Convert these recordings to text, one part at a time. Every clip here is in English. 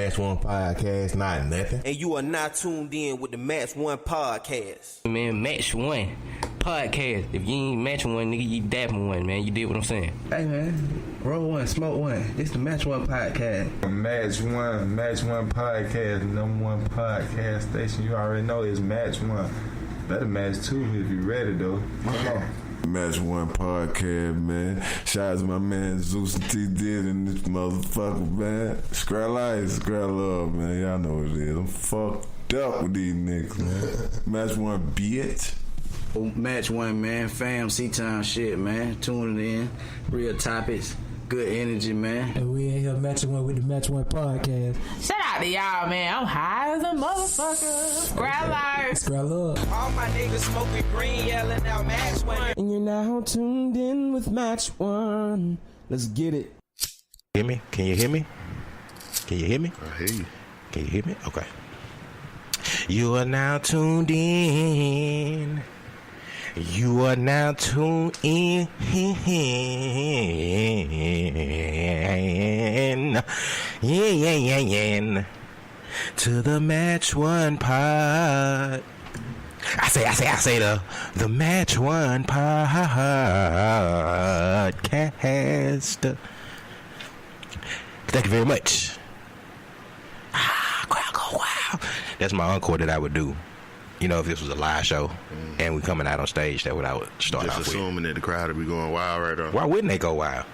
Match One Podcast, not nothing. And you are not tuned in with the Match One Podcast. Man, Match One Podcast. If you ain't Match One, nigga, you dapping one, man. You did what I'm saying. Hey, man. Roll one, smoke one. This the Match One Podcast. Match One Podcast, number one podcast station. You already know it's Match One. Better match two if you ready, though. Come on. Match One Podcast, man. Shout out to my man Zeus Da Comedian and this motherfucker, man. Scrap life, scrap love, man. Y'all know what it is. I'm fucked up with these niggas, man. Match One, bitch. Match One, man. Fam, C-Town shit, man. Tuning in. Real topics. Good energy, man. And we in here matching one with the Match One Podcast. Shout out to y'all, man. I'm high as a motherfucker. Scrap life. Scrap love. All my niggas smoking green, yelling out Match One. And you're now tuned in with Match One. Let's get it. Hear me? Can you hear me? Can you hear me? I hear you. Can you hear me? Okay. You are now tuned in. You are now tuned in. Yeah. To the Match One Pod. I say the Match One Podcast. Thank you very much. Crowd go wow. That's my encore that I would do. You know, if this was a live show and we coming out on stage, that's what I would start off with. Just assuming that the crowd would be going wild right on. Why wouldn't they go wild?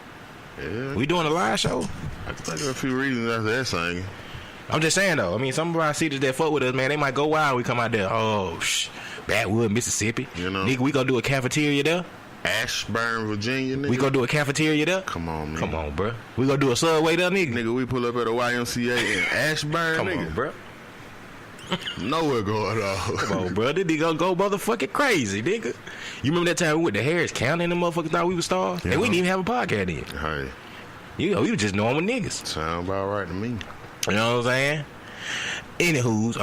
Yeah. We doing a live show? I can think of a few reasons after that singing. I'm just saying, though. I mean, some of our seaters that fuck with us, man, they might go wild. We come out there, Backwood, Mississippi. You know? Nigga, we gonna do a cafeteria there? Ashburn, Virginia, nigga. We gonna do a cafeteria there? Come on, man. Come on, bro. We gonna do a Subway there, nigga? Nigga, we pull up at a YMCA in Ashburn, Come nigga. on, bro. Nowhere going on. Come on, bro. This nigga go motherfucking crazy, nigga. You remember that time we went to Harris County and the motherfuckers thought we was stars? Yeah. And we didn't even have a podcast then. Hey, You know, we was just normal niggas. sound about right to me. You know what I'm saying? Anywho's,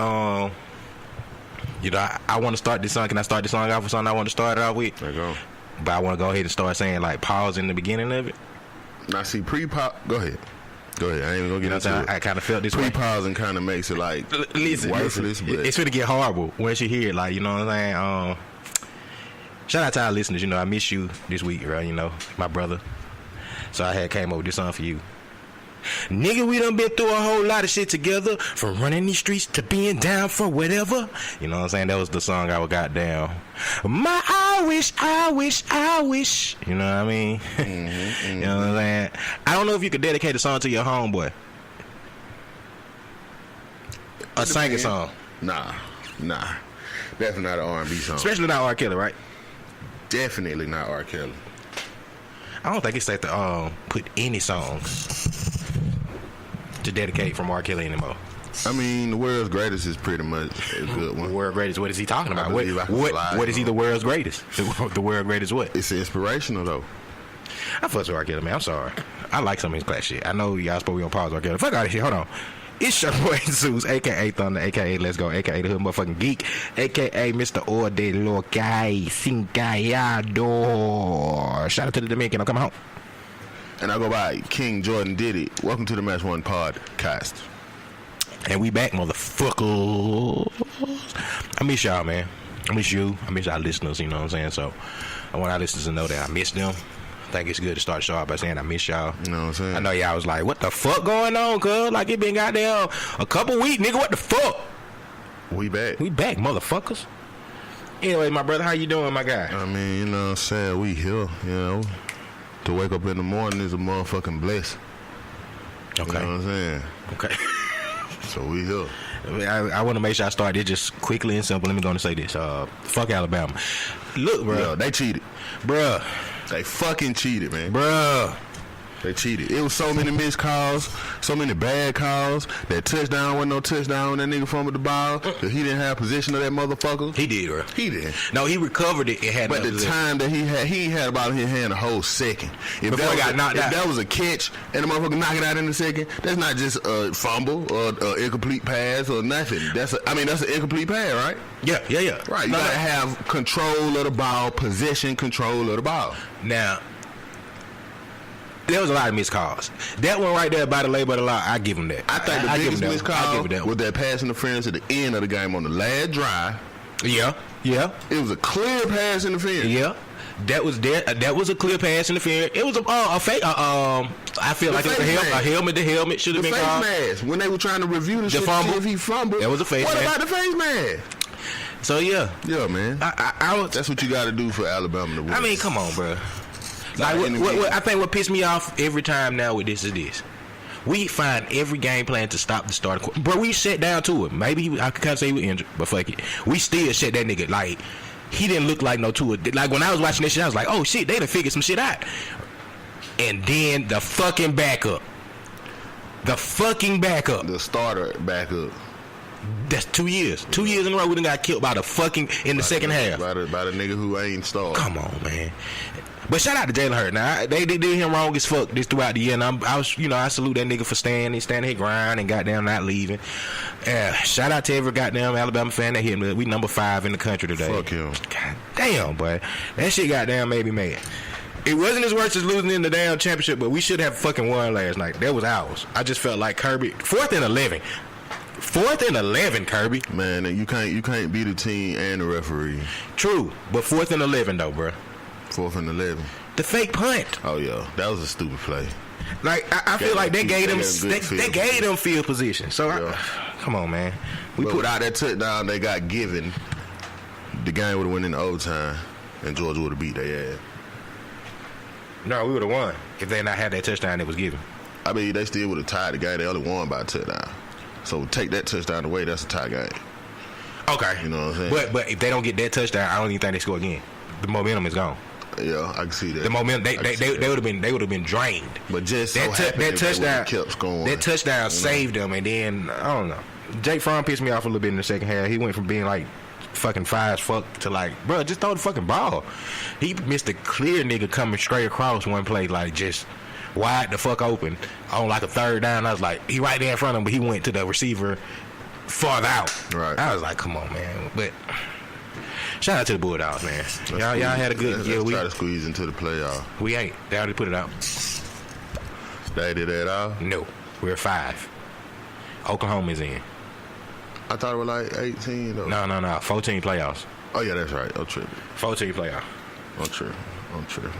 you know, I want to start this song. Can I start this song off with something I want to start it off with? There you go. But I want to go ahead and start saying, like, pause in the beginning of it. Now, see, pre-pop. Go ahead. I ain't even gonna You know get what I'm saying? into it. I kind of felt this way. Pre-pausing kind of makes it like Listen, worthless, but it's finna get horrible once you hear it. Like, you know what I'm saying? Shout out to our listeners. You know, I miss you this week, right? You know, my brother. So I came up with this song for you. Nigga, we done been through a whole lot of shit together, from running these streets to being down for whatever. You know what I'm saying? That was the song I got down. I wish. You know what I mean? You know what I'm saying? I don't know if you could dedicate a song to your homeboy. A singing song. Nah. Definitely not an R&B song. Especially not R. Kelly, right? Definitely not R. Kelly. I don't think it's safe to put any songs to dedicate from R. Kelly anymore. I mean, the world's greatest is pretty much a good The one. world's greatest. What is he talking about? I believe I can fly, What is he you know. the world's greatest? The world's greatest what? It's inspirational though. I fuck with R. Kelly, man. I'm sorry. I like some of his class shit. I know y'all supposed to be on pause R. Kelly. Fuck all this shit. Hold on. It's your boy Zeus, a.k.a. Thunder, a.k.a. Let's Go, a.k.a. The Hood Motherfucking Geek, a.k.a. Mr. Orde Lokai Sincayador. Shout out to the Dominican. I'm coming home. And I go by King Jordan Diddy. Welcome to the Match One Podcast. And we back, motherfuckers. I miss y'all, man. I miss you. I miss our listeners, you know what I'm saying? So I want our listeners to know that I miss them. I think it's good to start the show out by saying I miss y'all. You know what I'm saying? I know y'all was like, what the fuck going on, cuz? Like, it been goddamn a couple weeks, nigga. What the fuck? We back. We back, motherfuckers. Anyway, my brother, how you doing, my guy? I mean, you know what I'm saying? We here, you know. To wake up in the morning is a motherfucking blessing. Okay. You know what I'm saying? Okay. So we here. I want to make sure I start this just quickly and simple. Let me go and say this. Fuck Alabama. Look, bro. Yeah, they cheated. Bruh. They fucking cheated, man. Bruh. They cheated. It was so many missed calls, so many bad calls. That touchdown wasn't no touchdown when that nigga fumbled the ball. Cause he didn't have possession of that motherfucker. He did, bro. He did. No, he recovered it. It had But no the possession. time that he had about in his hand a whole second. If Before he got knocked out. If that was a catch and the motherfucker knock it out in a second, that's not just a fumble or incomplete pass or nothing. That's an incomplete pass, right? Yeah. Right. You gotta have control of the ball, possession control of the ball. Now, There was a lot of missed calls. That one right there by the label of the law, I give him that. I think the give biggest him that missed one. I call give it that was one. that pass interference at the end of the game on the last drive. Yeah. It was a clear pass interference. Yeah. That was a clear pass interference. It was a fake. I feel like it was a helmet. The helmet should The have been face called. mask. When they were trying to review the shit, fumble. see if he fumbled. That was a face What mask. about the face mask? So yeah, Man. That's what you got to do for Alabama to win. I mean, come on, bro. Like, in the what, game. I think what pissed me off every time now with this is this. We find every game plan to stop the starter. Bro, we shut down to him. Maybe I can't say he was injured, but fuck it. We still shut that nigga. Like, he didn't look like no Tua. Like, when I was watching this shit, I was like, oh shit, they done figured some shit out. And then the fucking backup. The starter backup. That's 2 years. 2 years in a row we done got killed by the fucking in the second half. By the nigga who ain't started. Come on, man. But shout out to Jalen Hurts. Now they did him wrong as fuck this throughout the year, and I salute that nigga for standing his grind and goddamn not leaving. Shout out to every goddamn Alabama fan that hit me. We number 5 in the country today. Fuck him. God damn, boy, that shit goddamn made me mad. It wasn't as worse as losing in the damn championship, but we should have fucking won last night. That was ours. I just felt like Kirby 4th and 11. 4th and 11, Kirby. Man, you can't beat a team and the referee. True, but 4th and 11 though, bro. 4th and 11. The fake punt. Oh yeah, that was a stupid play. Like I feel like they gave them field position. So Yeah. come on, man. Without that touchdown they got given, the game would have went in overtime, and Georgia would have beat their ass. No, we would have won if they not had that touchdown that was given. I mean, they still would have tied the game. They only won by a touchdown. So take that touchdown away, that's a tie game. Okay, You know what I'm saying? But if they don't get that touchdown, I don't even think they score again. The momentum is gone. Yeah, I can see that. The momentum they would have been drained. But just so that happened if they touchdown would've kept scoring. That touchdown saved them, and then I don't know. Jake Fromm pissed me off a little bit in the second half. He went from being like fucking fire as fuck to like, bro, just throw the fucking ball. He missed a clear nigga coming straight across one play, like just wide the fuck open on like a third down. I was like, he right there in front of him, but he went to the receiver farther out. Right. I was like, come on, man. But shout out to the Bulldogs, man. Y'all had a good year. Let's try to squeeze into the playoff. We ain't. They already put it out. They did that all? No, we're 5. Oklahoma's in. I thought it was like 18 though. No. 14 playoffs. Oh yeah, that's right. I'm tripping. 14 playoffs. I'm tripping.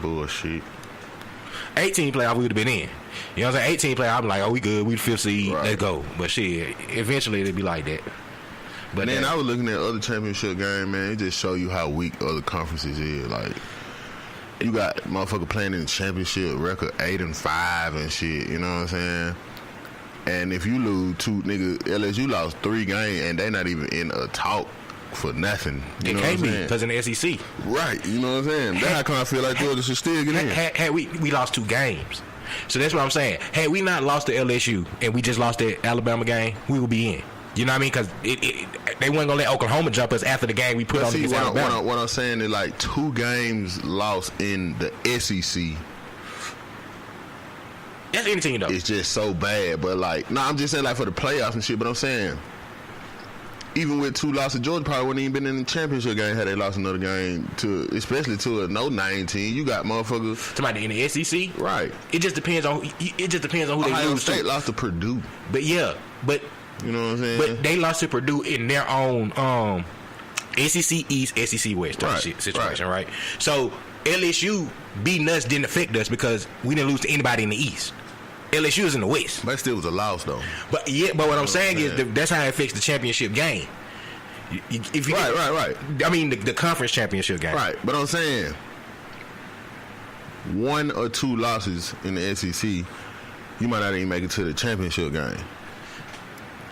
Bullshit. 18 playoff, we would have been in. You know what I'm saying? 18 playoff, I'm like, oh, we good. We the 5th seed. Right. Let's go. But shit, eventually it'd be like that. But then I was looking at other championship game, man. It just show you how weak other conferences is. Like, you got motherfucker playing in the championship record 8-5 and shit. You know what I'm saying? And if you lose 2 niggas, LSU lost 3 games and they not even in a talk for nothing. You it know can't what I'm be saying? because in the SEC. Right. You know what I'm saying? That's how come I feel like Georgia should still get in. Had we lost 2 games. So that's what I'm saying. Had we not lost to LSU and we just lost that Alabama game, we would be in. You know what I mean? Because they weren't going to let Oklahoma jump us after the game we put on against Alabama. What I'm saying is like 2 games lost in the SEC. That's any team, though. It's just so bad. But like, no, I'm just saying like for the playoffs and shit. But I'm saying, even with 2 losses, Georgia probably wouldn't even been in the championship game had they lost another game to, especially to a no-name team. You got motherfuckers. Somebody in the SEC, right? It just depends on. It just depends on who Ohio they lose State to. lost to Purdue. But yeah, but you know what I'm saying. But they lost to Purdue in their own SEC East, SEC West type shit situation, right? So LSU beating us didn't affect us because we didn't lose to anybody in the East. LSU is in the West. But still was a loss though. But yeah, but what I'm saying is that's how it affects the championship game. If you right. I mean the conference championship game. Right, but I'm saying 1 or 2 losses in the SEC, you might not even make it to the championship game.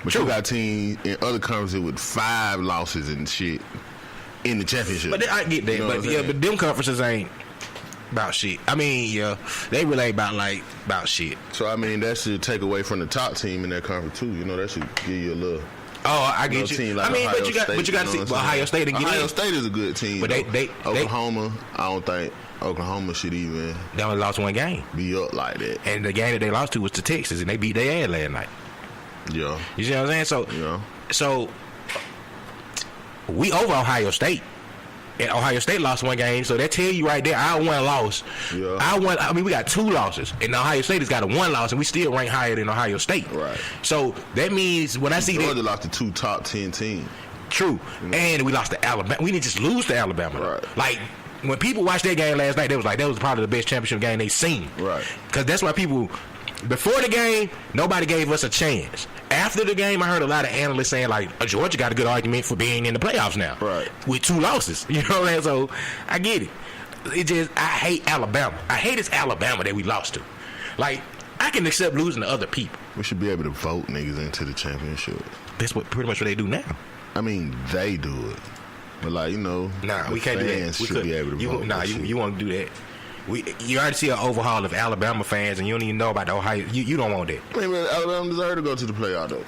But you got teams in other conferences with 5 losses and shit in the championship. But I get that. You know But yeah, but them conferences ain't about shit. I mean, yeah, they really ain't about shit. So I mean, that should take away from the top team in that conference too. You know, that should give you a little. Oh, I get you. Team like I mean, Ohio but you got to see Ohio State and get Ohio in. State is a good team. But they Oklahoma, I don't think Oklahoma should even. They only lost 1 game. Be up like that. And the game that they lost to was to Texas, and they beat their ass last night. Yeah. You see what I'm saying? So, yeah. So we over Ohio State. And Ohio State lost one game, so that tell you right there, our one loss. Yeah. I mean, we got 2 losses, and Ohio State has got a 1 loss, and we still rank higher than Ohio State. Right. So that means when I see Georgia that, lost to 2 top 10 teams. true, and we lost to Alabama. We didn't just lose to Alabama. Right. Like when people watched that game last night, they was like, that was probably the best championship game they seen. Right. Because that's why people. Before the game, nobody gave us a chance. After the game, I heard a lot of analysts saying, like, Georgia got a good argument for being in the playoffs now. Right. With 2 losses. You know what I'm saying? So, I get it. It just, I hate Alabama. I hate it's Alabama that we lost to. Like, I can accept losing to other people. We should be able to vote niggas into the championship. That's pretty much what they do now. I mean, they do it. But, like, you know, Nah, the we can't do that. fans We should be able to vote. Nah, that shit. you want to do that. You already see an overhaul of Alabama fans, and you don't even know about the Ohio. You don't want that. I mean, man, Alabama deserve to go to the playoff, though.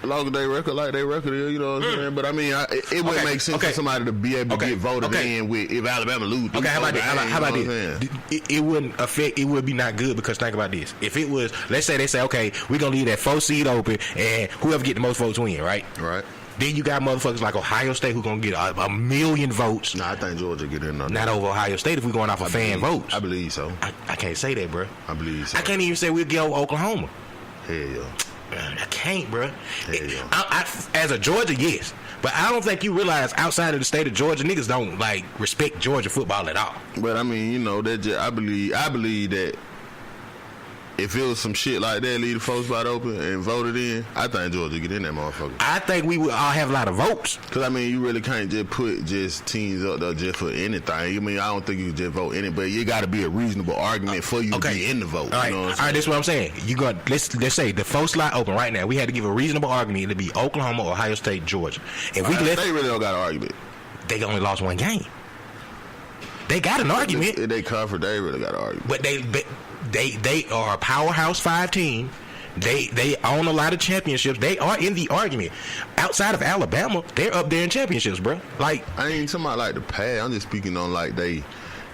As long as they record like they record is, you know what I'm saying? But, I mean, it wouldn't make sense for somebody to be able to get voted in with if Alabama lose. Okay, how about that? this? It wouldn't affect. It would be not good because think about this. If it was, let's say they say, okay, we're gonna leave that 4 seed open, and whoever get the most votes win, right? Right. Then you got motherfuckers like Ohio State who gonna get a million votes. Nah, I think Georgia get in. Not over Ohio State if we going off of fan votes. I believe so. I can't say that, bro. I believe so. I can't even say we'll get over Oklahoma. Hell yeah. I can't, bro. Yeah. I, as a Georgia, yes, but I don't think you realize outside of the state of Georgia, niggas don't like respect Georgia football at all. But I mean, you know, that just, I believe that if it was some shit like that, leave the folks spot open and voted in, I think Georgia get in that motherfucker. I think we would all have a lot of votes. Because, I mean, you really can't just put just teams up there just for anything. I mean, I don't think you can just vote any, but you got to be a reasonable argument for you to be in the vote. All right, you know all right, that's what I'm saying. You got let's say the 4 slot open right now. We had to give a reasonable argument to be Oklahoma, Ohio State, Georgia. If we they really don't got an argument. They only lost 1 game. They got an argument. If they cover, they really got an argument. But they are a powerhouse 5 team. They own a lot of championships. They are in the argument. Outside of Alabama, they're up there in championships, bro. Like I ain't talking about like the past. I'm just speaking on like they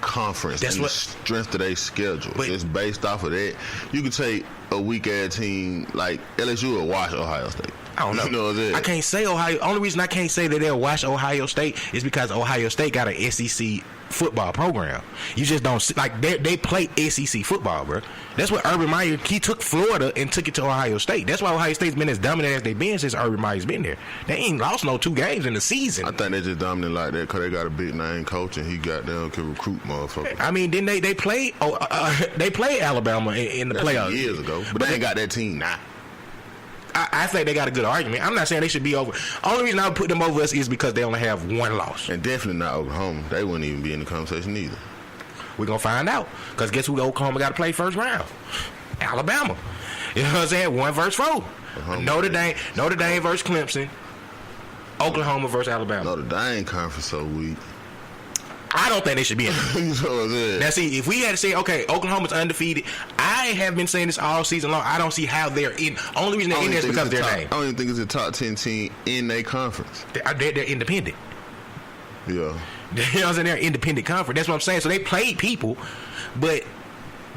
conference and the strength of their schedule. Just based off of that, you could take a weak ass team like LSU or watch Ohio State. I don't know. You know what I'm saying? I can't say Ohio. Only reason I can't say that they'll watch Ohio State is because Ohio State got an SEC football program. You just don't see, like they play SEC football, bro. That's what Urban Meyer, he took Florida and took it to Ohio State. That's why Ohio State's been as dominant as they've been since Urban Meyer's been there. They ain't lost no 2 games in the season. I think they just dominant like that because they got a big name coach and he got down can recruit motherfuckers. I mean, then they played Alabama in the playoffs years ago, but they ain't got that team now. I think they got a good argument. I'm not saying they should be over. Only reason I would put them over us is because they only have 1 loss. And definitely not Oklahoma. They wouldn't even be in the conversation either. We're going to find out. Because guess who Oklahoma got to play first round? Alabama. You know what I'm saying? 1 versus 4. Notre Dame versus Clemson. Oklahoma versus Alabama. Notre Dame conference so weak. I don't think they should be in there. You know what I'm saying? Now, see, if we had to say, okay, Oklahoma's undefeated, I have been saying this all season long. I don't see how they're in. Only reason they're in there is because of their name. I don't even think it's a top 10 team in their conference. They're independent. Yeah. You know what I'm saying? They're an independent conference. That's what I'm saying. So they played people, but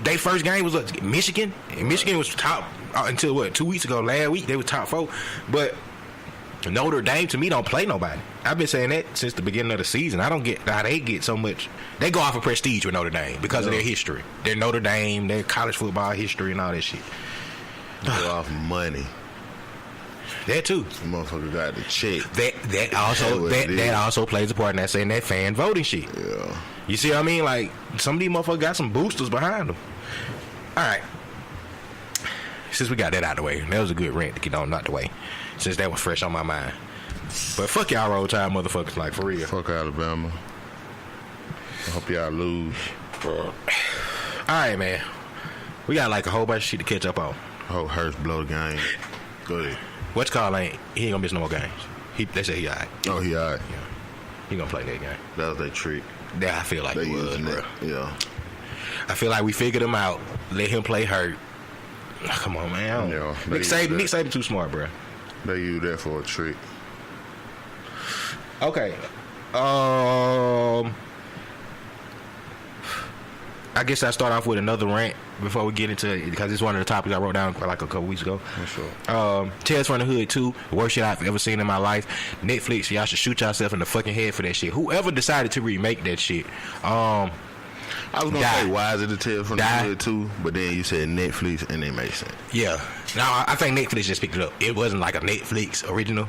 their first game was Michigan. And Michigan was top until, 2 weeks ago. Last week, they were top 4. But Notre Dame, to me, don't play nobody. I've been saying that since the beginning of the season. I don't get how they get so much. They go off of prestige with Notre Dame because of their history. Their Notre Dame, their college football history and all that shit. Go off money. That too. The motherfucker got the check. That also plays a part in that saying that fan voting shit. Yeah. You see what I mean? Like, some of these motherfuckers got some boosters behind them. All right. Since we got that out of the way, that was a good rant to get on out the way. Since that was fresh on my mind. But fuck y'all Roll Tide motherfuckers, like, for real. Fuck Alabama. I hope y'all lose. All right, man. We got like a whole bunch of shit to catch up on. Hope Hurst blow the game. Go ahead. What's called he ain't gonna miss no more games. They say he alright. Oh, he alright. Yeah. He gonna play that game. That was their trick. Yeah, I feel like they it was, bro. Yeah. I feel like we figured him out. Let him play hurt. Come on, man. Yeah, Nick Saban too smart, bro. They use that for a trick. Okay. I guess I start off with another rant before we get into it because it's one of the topics I wrote down like a couple weeks ago. For sure. Tales from the Hood 2, the worst shit I've ever seen in my life. Netflix, y'all should shoot yourself in the fucking head for that shit. Whoever decided to remake that shit, I was gonna Die. say why is it a Tales from the Die. Hood too, but then you said Netflix and it makes sense. yeah. Now I think Netflix just picked it up. It wasn't like a Netflix original.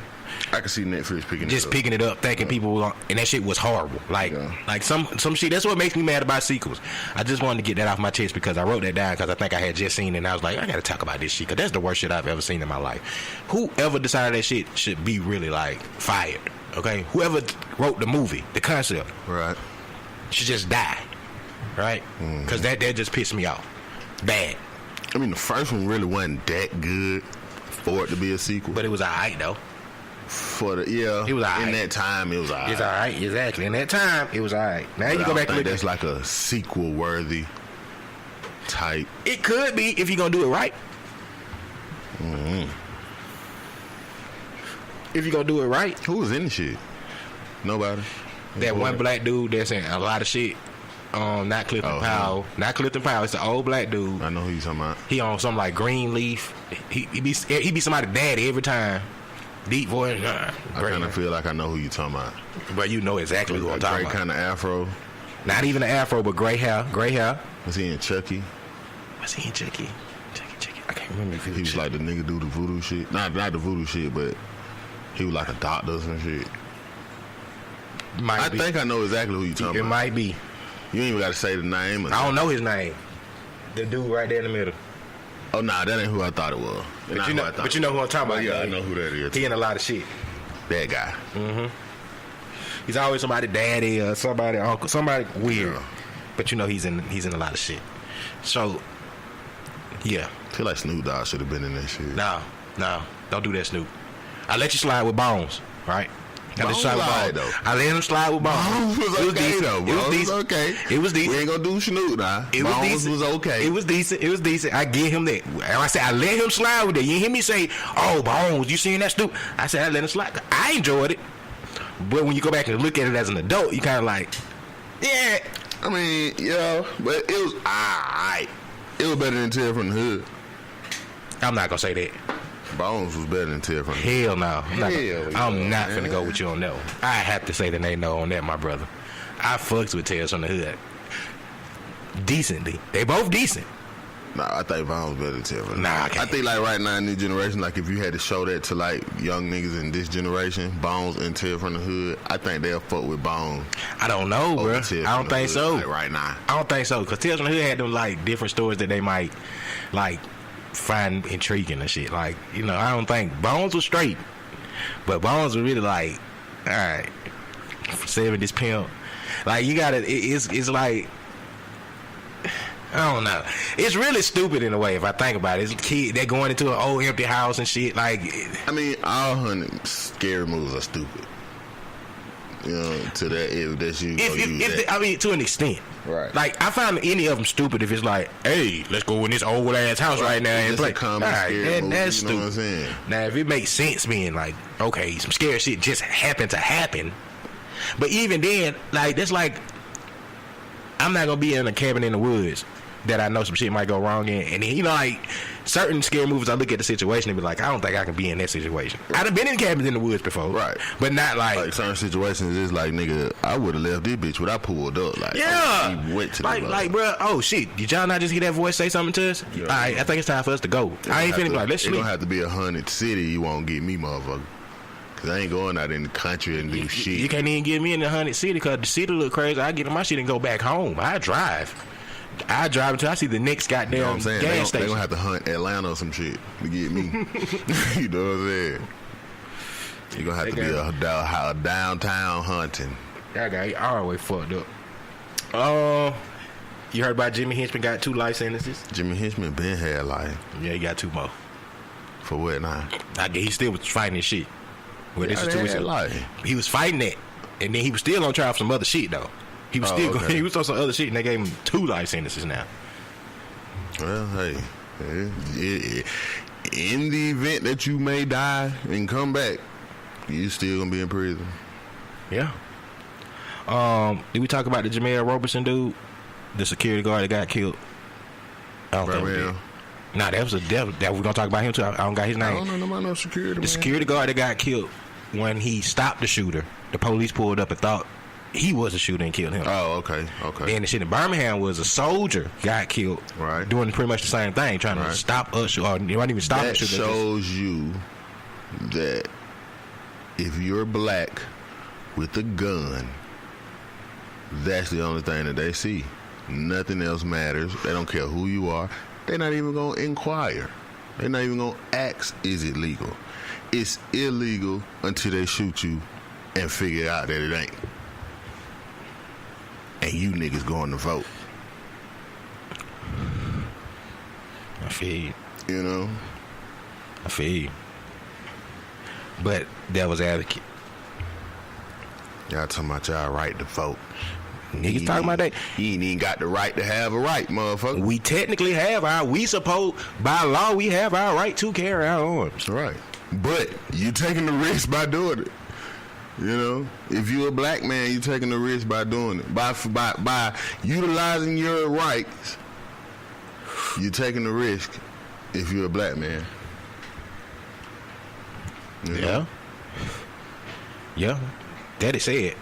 I can see Netflix picking Just it up. picking it up, thinking people was on, and that shit was horrible. Like, Yeah. like some shit. That's what makes me mad about sequels. I just wanted to get that off my chest because I wrote that down because I think I had just seen it and I was like, I gotta talk about this shit because that's the worst shit I've ever seen in my life. Whoever decided that shit should be really like fired. Okay, whoever wrote the movie, the concept, Right. should just die. Right? Because that just pissed me off. Bad, I mean, the first one really wasn't that good for it to be a sequel. but it was alright though. For the yeah, It was alright. in that time, it was alright. It's alright, exactly. In that time, it was alright. Now you But go I back don't and think look that's at like a sequel worthy type. it. Could be if you're gonna do it right. If you're gonna do it right. Who was in the shit? Nobody. That one black dude that's in a lot of shit. Not Clifton Oh, Powell. Not Clifton Powell. It's the old black dude. I know who you talking about. He on something like Greenleaf. He be somebody daddy every time. Deep voice. I kind of feel like I know who you talking about. But you know exactly who I'm talking Great about. kind of afro. Not even an afro, but gray hair. Gray hair. Was he in Chucky? Was he in Chucky? Chucky. I can't remember if He was like the nigga do the voodoo shit. Not the voodoo shit, but he was like a doctor or some shit. Might I be. think I know exactly who you talking It about. might be. You ain't even got to say the name. I don't know his name. The dude right there in the middle. Oh, nah, that ain't who I thought it was. But you know who I'm talking But about. yeah, I know who that is. He in a lot of shit. That guy. He's always somebody daddy or somebody uncle, somebody weird. Yeah. But you know he's in a lot of shit. So yeah. I feel like Snoop Dogg should have been in that shit. No, don't do that, Snoop. I let you slide with Bones, right? I let you Bones slide with lied, Bones. though. I let him slide with Bones. Bones was It okay, though. It was Bones was decent. okay. It was decent. We ain't gonna do Snoop now. It was Bones decent. was okay. It was decent. It was decent. I give him that. And I said I let him slide with that. You didn't hear me say, "Oh, Bones, you seen that Snoop?" I said I let him slide. I enjoyed it, but when you go back and look at it as an adult, you kind of like, yeah. I mean, yeah, but it was alright. It was better than Tales from the Hood. I'm not gonna say that. Bones was better than Tales from the Hood. Hell no. I'm not man. finna go with you on that one. I have to say the name no on that, my brother. I fucks with Tales from the Hood. Decently. They both decent. Nah, I think Bones better than Tales from the Nah, I Hood. can't. I think like right now in this generation, like if you had to show that to like young niggas in this generation, Bones and Tales from the Hood, I think they'll fuck with Bones. I don't know, over bro. Tales I from don't the think Hood, so. Like right now. I don't think so. Because Tales from the Hood had them like different stories that they might like find intriguing and shit. Like, you know, I don't think Bones was straight. But Bones was really like, alright, 70s pimp. Like you gotta it's like I don't know. It's really stupid in a way if I think about it. It's a kid, they're going into an old empty house and shit. Like, I mean, all 100 scary movies are stupid. You know, to that if that's you. I mean, to an extent. Right. Like, I find any of them stupid if it's like, hey, let's go in this old ass house right now and It's play. a comedy scary movie, that's you know what I'm stupid. saying? Now, if it makes sense being like, okay, some scary shit just happened to happen. But even then, like, that's like, I'm not going to be in a cabin in the woods that I know some shit might go wrong in. And then, you know, like, certain scary movies, I look at the situation and be like, I don't think I can be in that situation. I'd have been in cabins in the woods before. Right. But not Like certain situations, it's like, nigga, I would have left this bitch when I pulled up. Like, yeah. he went to the like, bro, oh shit, did y'all not just hear that voice say something to us? Yeah. All right, I think it's time for us to go. I ain't finna be like, let's It sleep. don't have to be 100 city. You won't get me, motherfucker. Cause I ain't going out in the country and do shit. You can't even get me in the 100 city because the city look crazy. I get in my shit and go back home. I drive until I see the next goddamn You know what I'm saying? gas They station. gonna have to hunt Atlanta or some shit to get me. You know what I'm saying? You're gonna have to be a downtown hunting. That guy all the way fucked up. You heard about Jimmy Henchman got 2 life sentences? Jimmy Henchman been had life. Yeah, he got 2 more. For what now? I guess he still was fighting his shit. Well, this Yeah, is they 2 had weeks life. He was fighting that, and then he was still on trial for some other shit though. He was still okay. he was on some other shit, and they gave him 2 life sentences now. Well, hey, in the event that you may die and come back, you still gonna be in prison. Yeah. Did we talk about the Jamel Robertson dude? the security guard that got killed? I don't think we did. Nah, that was a devil. That we're gonna talk about him too. I don't got his name. I don't know nobody no security. The security guard that got killed when he stopped the shooter. The police pulled up and thought he was the shooter and killed him. Oh, okay. Then the shit in Birmingham was a soldier got killed, right? Doing pretty much the same thing, trying to stop us, or you wasn't even stop the shooter. That shows you that if you're black with a gun, that's the only thing that they see. Nothing else matters. They don't care who you are. They're not even gonna inquire. They're not even gonna ask, is it legal? It's illegal until they shoot you and figure out that it ain't. And you niggas going to vote. I feel you. You know? I feel you. But devil's advocate. Y'all talking about y'all right to vote. Niggas talking about that. You ain't even got the right to have a right, motherfucker. We technically have by law, we have our right to carry our arms. Right. But you taking the risk by doing it. You know, if you're a black man, you're taking the risk by doing it. By utilizing your rights, you're taking the risk if you're a black man. You know? Yeah. Daddy said.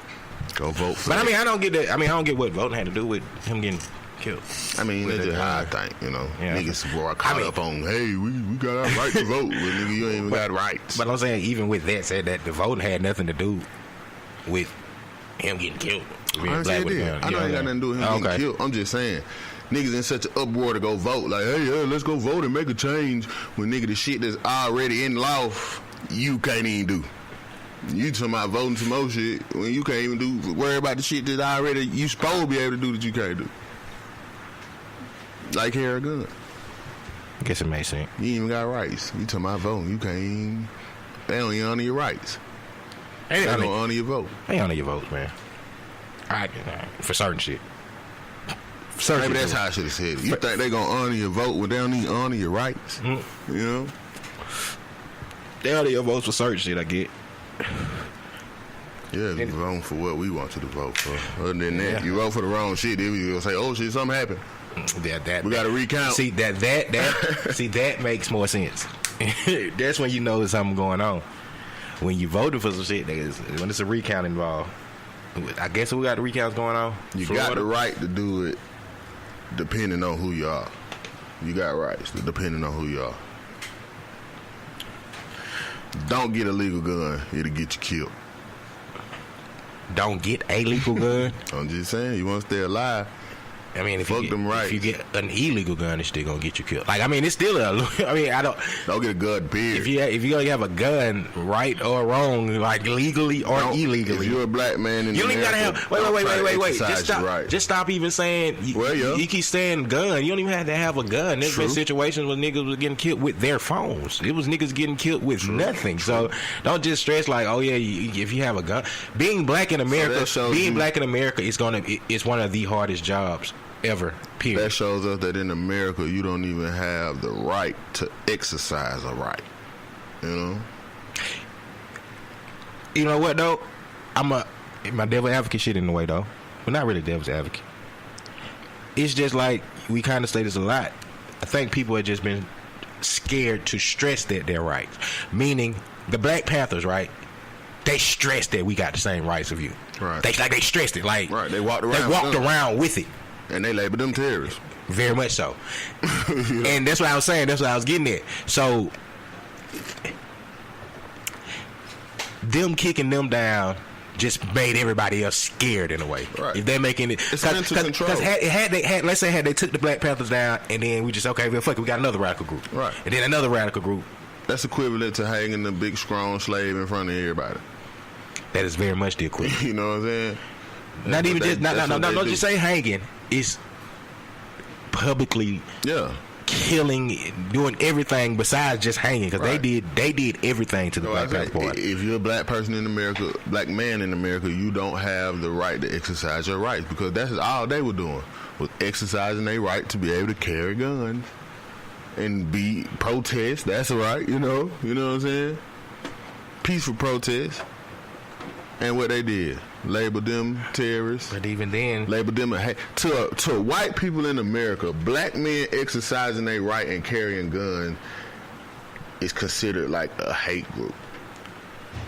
Go vote for But I mean, I don't get that. I mean, I don't get what voting had to do with him getting killed. I mean, that's just how I think, you know. Yeah. Niggas were caught up on, hey, we got our right to vote. But nigga, you ain't even got rights. But I'm saying, even with that said, that the voting had nothing to do with him getting killed. I know it ain't got nothing to do with him getting killed. I'm just saying, niggas in such an uproar to go vote. Like, hey, let's go vote and make a change. When nigga, the shit that's already in law, you can't even do. You talking about voting some more shit when you can't even worry about the shit that already you supposed to be able to do that you can't do. Like carry a gun. I guess it makes sense. You ain't even got rights. You talking about voting. You can't even, they don't even honor your rights. They don't honor your vote. They honor your votes, man. For certain shit. Maybe that's how I should have said it. You think they gonna honor your vote when they don't even honor your rights? Mm-hmm. You know? They honor your votes for certain shit, I get. Yeah, you vote for what we want you to vote for. Other than that, you vote for the wrong shit, then we gonna say, "Oh shit, something happened." We got to recount. See that makes more sense. That's when you know there's something going on. When you voted for some shit, when it's a recount involved. I guess we got the recounts going on. You got the right to do it, depending on who you are. You got rights depending on who you are. Don't get a legal gun; it'll get you killed. Don't get a legal gun. I'm just saying, you want to stay alive. I mean, if you get an illegal gun, it's still gonna get you killed. Like, I mean, it's still I don't get a gun. Period. If you gonna have a gun, right or wrong, like legally or illegally. If you're a black man in you don't even gotta have. Wait. Just stop even saying. You keep saying gun. You don't even have to have a gun. There's been situations where niggas was getting killed with their phones. It was niggas getting killed with nothing. So don't just stress like, oh yeah, if you have a gun. Being black in America, is one of the hardest jobs ever, period. That shows us that in America you don't even have the right to exercise a right. You know? You know what though? My devil advocate shit in the way though. But not really devil's advocate. It's just like we kinda say this a lot. I think people have just been scared to stress that their rights. Meaning the Black Panthers, right? They stressed that we got the same rights of you. Right. They stressed it. Like right. They walked around with it. And they labeled them terrorists. Very much so. Yeah. And that's what I was saying. That's what I was getting at. So, them kicking them down just made everybody else scared in a way. Right. If they're making it, it's mental control. Because let's say they took the Black Panthers down, and then we just well, fuck it, we got another radical group. Right. And then another radical group. That's equivalent to hanging the big strong slave in front of everybody. That is very much the equivalent. You know what I'm saying? Not even just don't just say hanging. It's publicly killing, doing everything besides just hanging, because they did everything to the Black Panther Party. If you're a black person in America, black man in America, you don't have the right to exercise your rights, because that's all they were doing, was exercising their right to be able to carry guns and protest. That's a right, you know what I'm saying? Peaceful protest. And what they did, labeled them terrorists. But even then, labeled them to white people in America. Black men exercising their right and carrying guns is considered like a hate group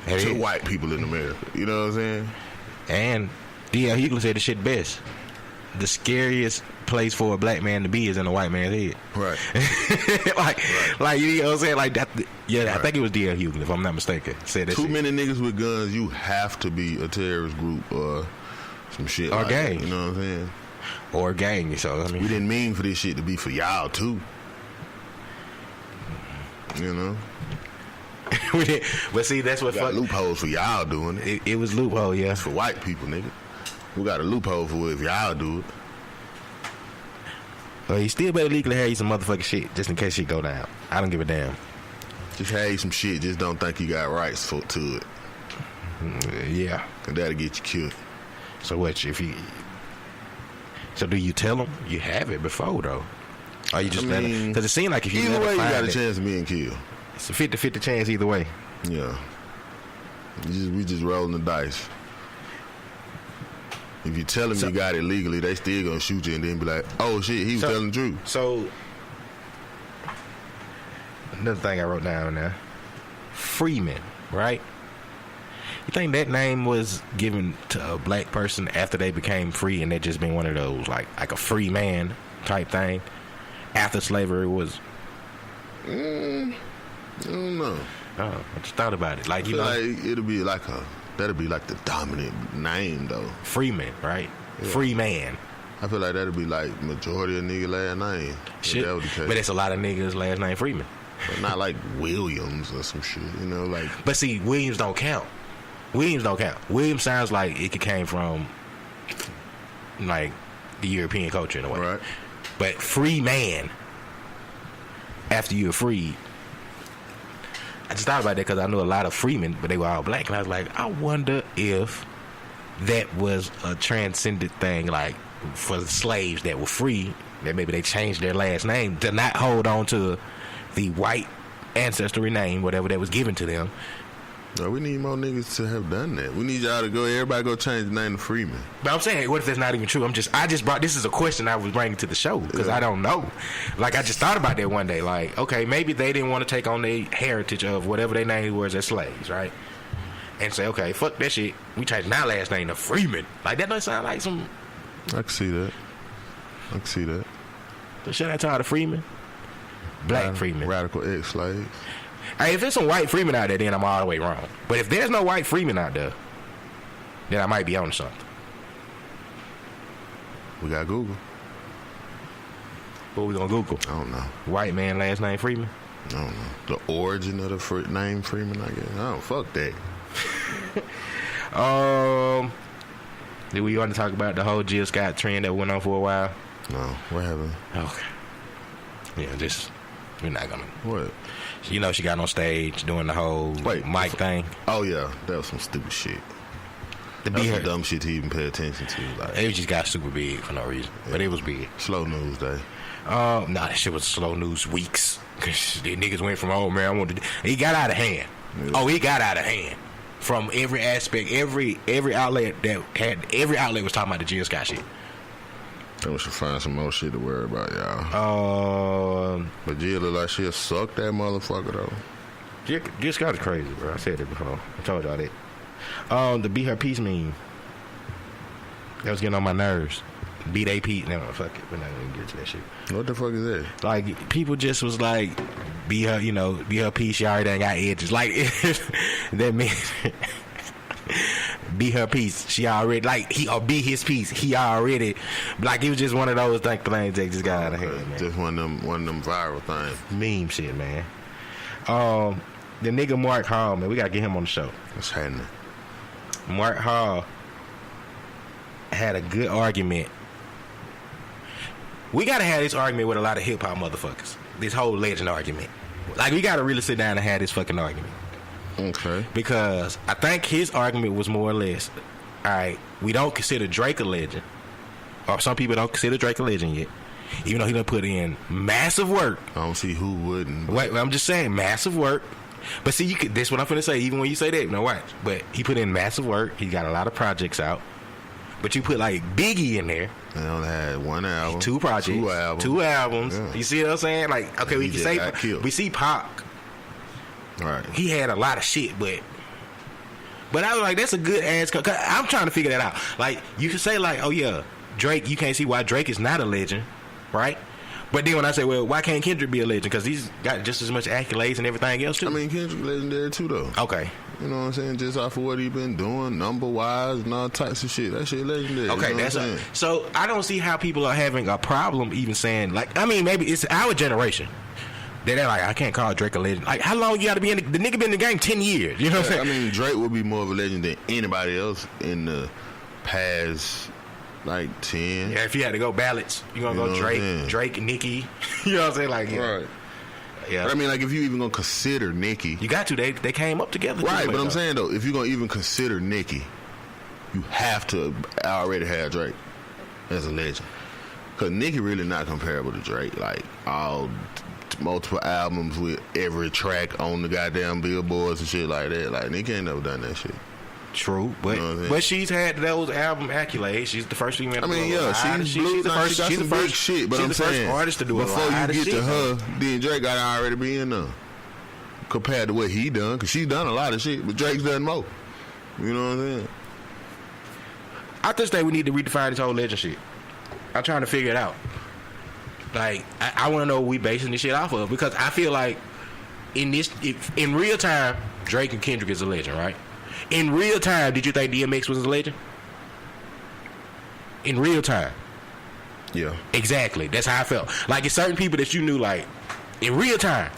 to white people in America. You know what I'm saying? And D.L. Hughley said the shit best. The scariest place for a black man to be is in a white man's head. Right. like you know what I'm saying? Like that. Yeah, right. I think it was D.L. Hughley, if I'm not mistaken. Said that. Too many niggas with guns, you have to be a terrorist group or some shit. Or like gang. That, you know what I'm saying? Or gang. So I mean, we didn't mean for this shit to be for y'all too. You know. But see, that's what got loopholes for y'all doing it. It was loophole, yeah. It's for white people, nigga. We got a loophole for if y'all do it. Well, you still better legally have you some motherfucking shit just in case shit go down. I don't give a damn. Just have you some shit. Just don't think you got rights to it. Yeah, and that'll get you killed. So what? So do you tell them you have it before though? Or you just let them? Because it seems like if you either never way, you find got a it, chance of being killed. It's a 50-50 chance either way. Yeah. We just rolling the dice. If you tell them you got it legally, they still gonna shoot you and then be like, oh shit, he was telling the truth. So, another thing I wrote down there, Freeman, right? You think that name was given to a black person after they became free and they just been one of those, like a free man type thing? After slavery was... I don't know. Oh, I just thought about it. Like, I feel like it'll be like that'll be like the dominant name though. Freeman, right? Yeah. Free man. I feel like that'll be like majority of nigga last name. Shit. That was the case. But it's a lot of niggas last name Freeman. But not like Williams or some shit, you know, like. But see, Williams don't count. Williams sounds like it came from like the European culture in a way. Right. But free man, after you're freed, I just thought about that because I knew a lot of freemen, but they were all black, and I was like, I wonder if that was a transcendent thing, like for the slaves that were free, that maybe they changed their last name to not hold on to the white ancestry name, whatever that was given to them. No, we need more niggas to have done that. We need y'all to everybody go change the name to Freeman. But I'm saying, what if that's not even true? I just brought, this is a question I was bringing to the show because I don't know. Like, I just thought about that one day. Like, okay, maybe they didn't want to take on the heritage of whatever their name was as slaves, right? And say, okay, fuck that shit. We changed my last name to Freeman. Like, that doesn't sound like some... I can see that. So should I try the Freeman? Black Freeman. Radical ex-slaves. Hey, if there's some white freemen out there, then I'm all the way wrong. But if there's no white freemen out there, then I might be on something. We got Google. What we gonna Google? I don't know. White man, last name Freeman? I don't know. The origin of the name Freeman, I guess. I don't fuck that. Did we want to talk about the whole Jill Scott trend that went on for a while? No. What happened? Okay. Yeah, just... We're not gonna... What? You know, she got on stage doing the whole mic thing. Oh yeah, that was some stupid shit. That was some dumb shit to even pay attention to. Like, it just got super big for no reason, but it was big. Slow news day. Nah, that shit was slow news weeks. Cause the niggas went from, oh man, he got out of hand. Yeah. Oh, he got out of hand. From every aspect, every outlet was talking about the Jill Scott shit. We should find some more shit to worry about, y'all. But Jill look like she'll suck that motherfucker, though. Jill Scott is crazy, bro. I said it before. I told y'all that. The Be Her Peace meme. That was getting on my nerves. Beat AP. No, fuck it. We're not going to get to that shit. What the fuck is that? Like, people just was like, be her peace. She already done got edges. Like, that means... Be her piece. She already or be his piece. He already it was just one of those things that just got out of hand, man. Just one of them viral things. Meme shit, man. The nigga Mark Hall, man, we gotta get him on the show. What's happening? Mark Hall had a good argument. We gotta have this argument with a lot of hip hop motherfuckers. This whole legend argument. Like, we gotta really sit down and have this fucking argument. Okay. Because I think his argument was more or less, all right, we don't consider Drake a legend, or some people don't consider Drake a legend yet, even though he done put in massive work. I don't see who wouldn't. Wait, I'm just saying, massive work. But see, that's what I'm finna say. Even when you say that, no, watch. But he put in massive work. He got a lot of projects out. But you put like Biggie in there. They only had one album, 2 projects, 2 albums. Yeah. You see what I'm saying? Like, okay, we can say we see Pac. Right. He had a lot of shit, but I was like, that's a good ass. Cause I'm trying to figure that out. Like, you can say like, oh yeah, Drake. You can't see why Drake is not a legend, right? But then when I say, well, why can't Kendrick be a legend? Because he's got just as much accolades and everything else too. I mean, Kendrick legendary too, though. Okay. You know what I'm saying? Just off of what he been doing, number wise and all types of shit. That shit legendary. Okay, you know that's so I don't see how people are having a problem even saying like. I mean, maybe it's our generation. They're like, I can't call Drake a legend. Like, how long you got to be in the nigga been in the game 10 years? You know what I'm saying? I mean, Drake would be more of a legend than anybody else in the past, like 10. Yeah, if you had to go ballots, you're gonna go Drake, Nicki. You know what I'm saying? Like, right. Yeah. But I mean, like, if you even gonna consider Nicki, you got to. They came up together. Right, but I'm saying though, if you're gonna even consider Nicki, you have to already have Drake as a legend. Cause Nicki really not comparable to Drake. Like multiple albums with every track on the goddamn billboards and shit like that. Like, Nicki ain't never done that shit. True, but but she's had those album accolades. She's the first female. I mean, yeah, she's the first. She's the first shit. But I'm saying, first artist to do before you get to her, man. then Drake got to already be in there. Compared to what he done, because she's done a lot of shit, but Drake's done more. You know what I'm saying? I just think we need to redefine this whole legend shit. I'm trying to figure it out. Like, I want to know what we basing this shit off of, because I feel like in real time, Drake and Kendrick is a legend, right? In real time, did you think DMX was a legend? In real time. Yeah. Exactly. That's how I felt. Like, it's certain people that you knew, like, in real time,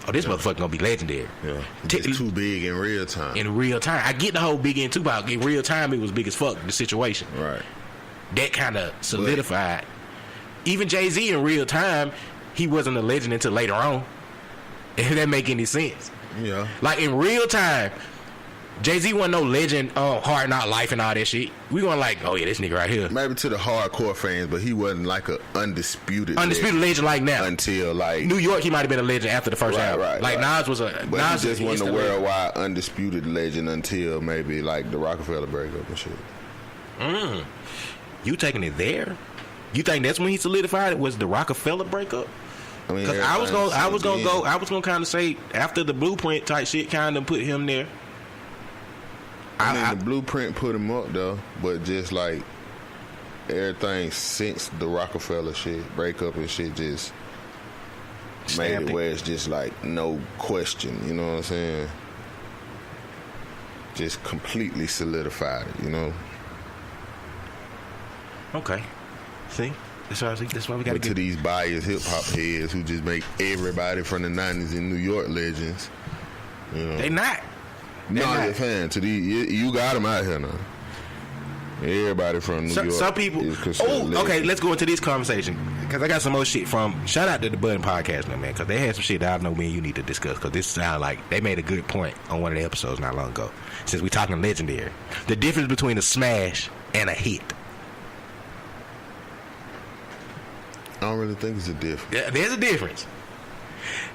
oh, this motherfucker gonna be legendary. Yeah. It's too big in real time. In real time. I get the whole Biggie and Tupac. In real time, it was big as fuck, the situation. Right. That kind of solidified. Even Jay-Z in real time, he wasn't a legend until later on. If that make any sense. Yeah. Like, in real time, Jay-Z wasn't no legend, Hard Knock Life and all that shit. We going like, oh yeah, this nigga right here. Maybe to the hardcore fans, but he wasn't like a undisputed legend like now. Until like New York, he might have been a legend after the first album. Right, like Nas was a. But Nas he just wasn't a worldwide undisputed legend until maybe like the Rockefeller breakup and shit. You taking it there? You think that's when he solidified it? Was the Rockefeller breakup? I mean, because I was gonna kind of say after the Blueprint type shit, kind of put him there. I mean, the Blueprint put him up though, but just like everything since the Rockefeller shit breakup and shit just made it where it's just like no question. You know what I'm saying? Just completely solidified it. You know. Okay. See, that's why we got to get to these biased hip hop heads who just make everybody from the '90s in New York legends. You know, they not. No, you're fan to these. You got them out here now. Everybody from New York. Some people. Okay. Let's go into this conversation because I got some more shit from. Shout out to the Budding Podcast, man, because they had some shit that I know me and you need to discuss. Because this sounds like they made a good point on one of the episodes not long ago. Since we talking legendary, the difference between a smash and a hit. I don't really think it's a difference. Yeah, there's a difference.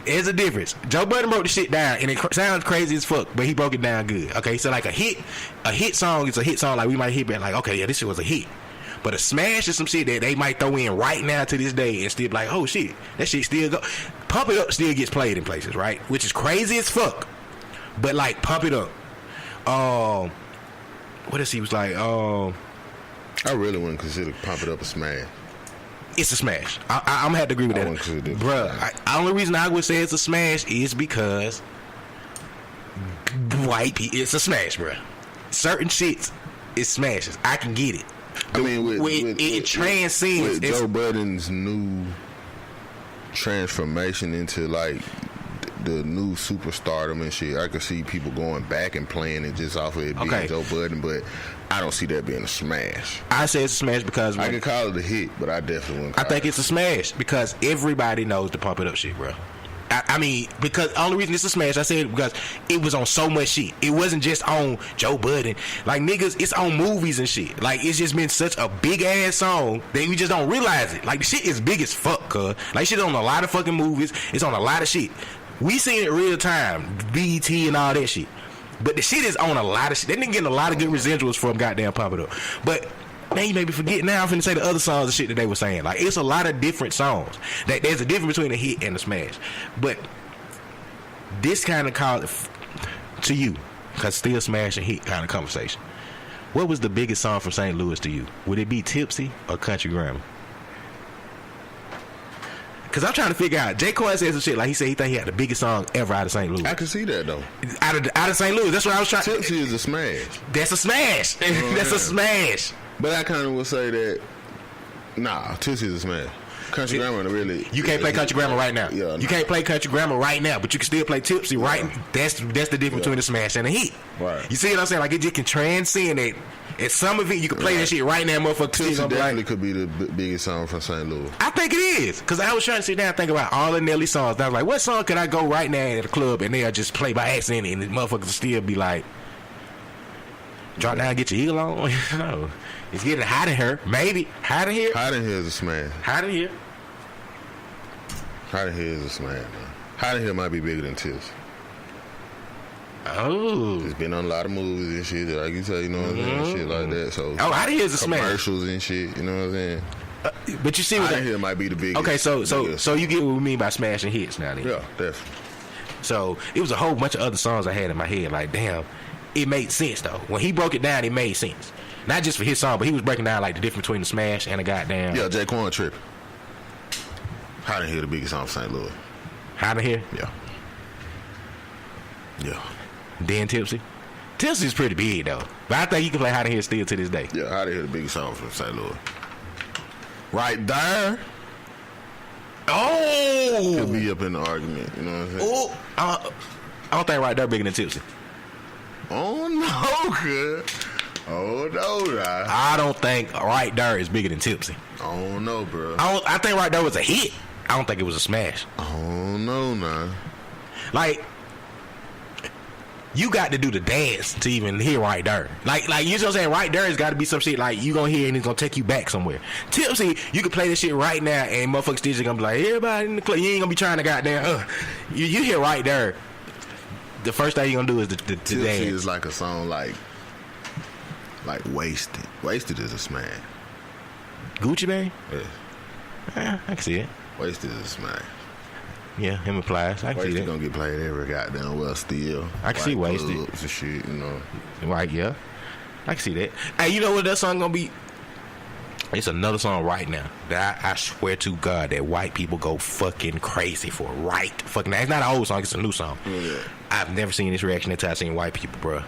There's a difference. Joe Budden broke the shit down, and it sounds crazy as fuck, but he broke it down good. Okay, so like a hit song is a hit song. Like we might hit back, like, okay, yeah, this shit was a hit. But a smash is some shit that they might throw in right now to this day and still be like, oh shit, that shit still go. Pump It Up still gets played in places, right? Which is crazy as fuck. But like, Pump It Up. What else he was like? I really wouldn't consider Pump It Up a smash. It's a smash. I'm gonna have to agree with that, bruh. The only reason I would say it's a smash is because white people. It's a smash, bruh. Certain shits, it smashes. I can get it. I mean, it transcends. With Joe Budden's new transformation into like the new superstardom and shit, I could see people going back and playing it just off of it being Joe Budden, but I don't see that being a smash. I say it's a smash because I can call it a hit, but I definitely wouldn't call it's a smash because everybody knows the Pump It Up shit, bro. I mean, because the only reason it's a smash, I said because it was on so much shit. It wasn't just on Joe Budden. Like, niggas, it's on movies and shit. Like, it's just been such a big-ass song that we just don't realize it. Like, the shit is big as fuck, cuz. Like, shit on a lot of fucking movies. It's on a lot of shit. We seen it real time, BET and all that shit. But the shit is on a lot of shit. They didn't get a lot of good residuals from goddamn Pump It Up. But man, you made me forget now. I'm finna say the other songs and shit that they were saying. Like, it's a lot of different songs. That there's a difference between a hit and a smash. But this kind of call to you, cause still smash and hit kind of conversation. What was the biggest song from St. Louis to you? Would it be Tipsy or Country Grammar? Cause I'm trying to figure out. J. Cole said some shit like he said he think he had the biggest song ever out of St. Louis. I can see that though. Out of St. Louis. That's what I was trying. Tipsy is a smash. That's a smash. That's a smash. But I kind of will say that. Nah, Tipsy is a smash. Country Grammar really. You can't play Country Grammar right now. Yeah, you can't play Country Grammar right now, but you can still play Tipsy right. That's the difference between a smash and a hit. Right. You see what I'm saying? Like it just can transcend it. At some of it, you can play that shit right now, motherfucker. Tipsy definitely could be the biggest song from St. Louis. I think it is, because I was trying to sit down and think about all the Nelly songs. And I was like, what song could I go right now at a club and they'll just play by accident and the motherfuckers still be like, drop down, get your heel on? No. It's getting hot in here. Maybe. Hot in here? Hot in here is a smash. Hot in here? Hot in here is a smash, man. Hot in here might be bigger than Tipsy. Oh. It's been on a lot of movies and shit, like you say, you know what I'm saying? Shit like that. So Hot in here is a smash. Commercials and shit, you know what I'm saying? But you see what Hot in here might be the biggest. Okay, so you get what we mean by smashing hits now then. Yeah, definitely. So it was a whole bunch of other songs I had in my head. Like, damn, it made sense though. When he broke it down, it made sense. Not just for his song, but he was breaking down like the difference between the smash and a goddamn. Yeah, J. Quan tripping. Hot in here, the biggest song from St. Louis. Hot in here? Yeah. Yeah. Then Tipsy. Tipsy's pretty big though, but I think you can play Hot in Here still to this day. Yeah, Hot in Here, the biggest song from St. Louis. Right there. Oh, could be up in the argument. You know what I'm saying? Oh, I don't think Right There bigger than Tipsy. Oh no, good. Oh no, nah. I don't think Right There is bigger than Tipsy. Oh no, bro. I think Right There was a hit. I don't think it was a smash. Oh no, nah. Like, you got to do the dance to even hear Right There. Like you know what I'm saying? Right There has got to be some shit like you gonna hear and it's gonna take you back somewhere. Tipsy, you can play this shit right now and motherfuckers still just gonna be like, everybody in the club, you ain't gonna be trying to goddamn you hear Right There, the first thing you gonna do is the Tipsy dance. is like a song like Wasted. Wasted is a smash. Gucci Mane? Yeah. I can see it. Wasted is a smash. Yeah, him and Plies. I can see Wasted that. gonna get played every goddamn well still. I can see Wasted. And shit, you know. Right, yeah. I can see that. Hey, you know what that song gonna be? It's another song right now that I swear to God that white people go fucking crazy for. Right fucking now. It's not an old song, it's a new song. Yeah. I've never seen this reaction until I seen white people, bro.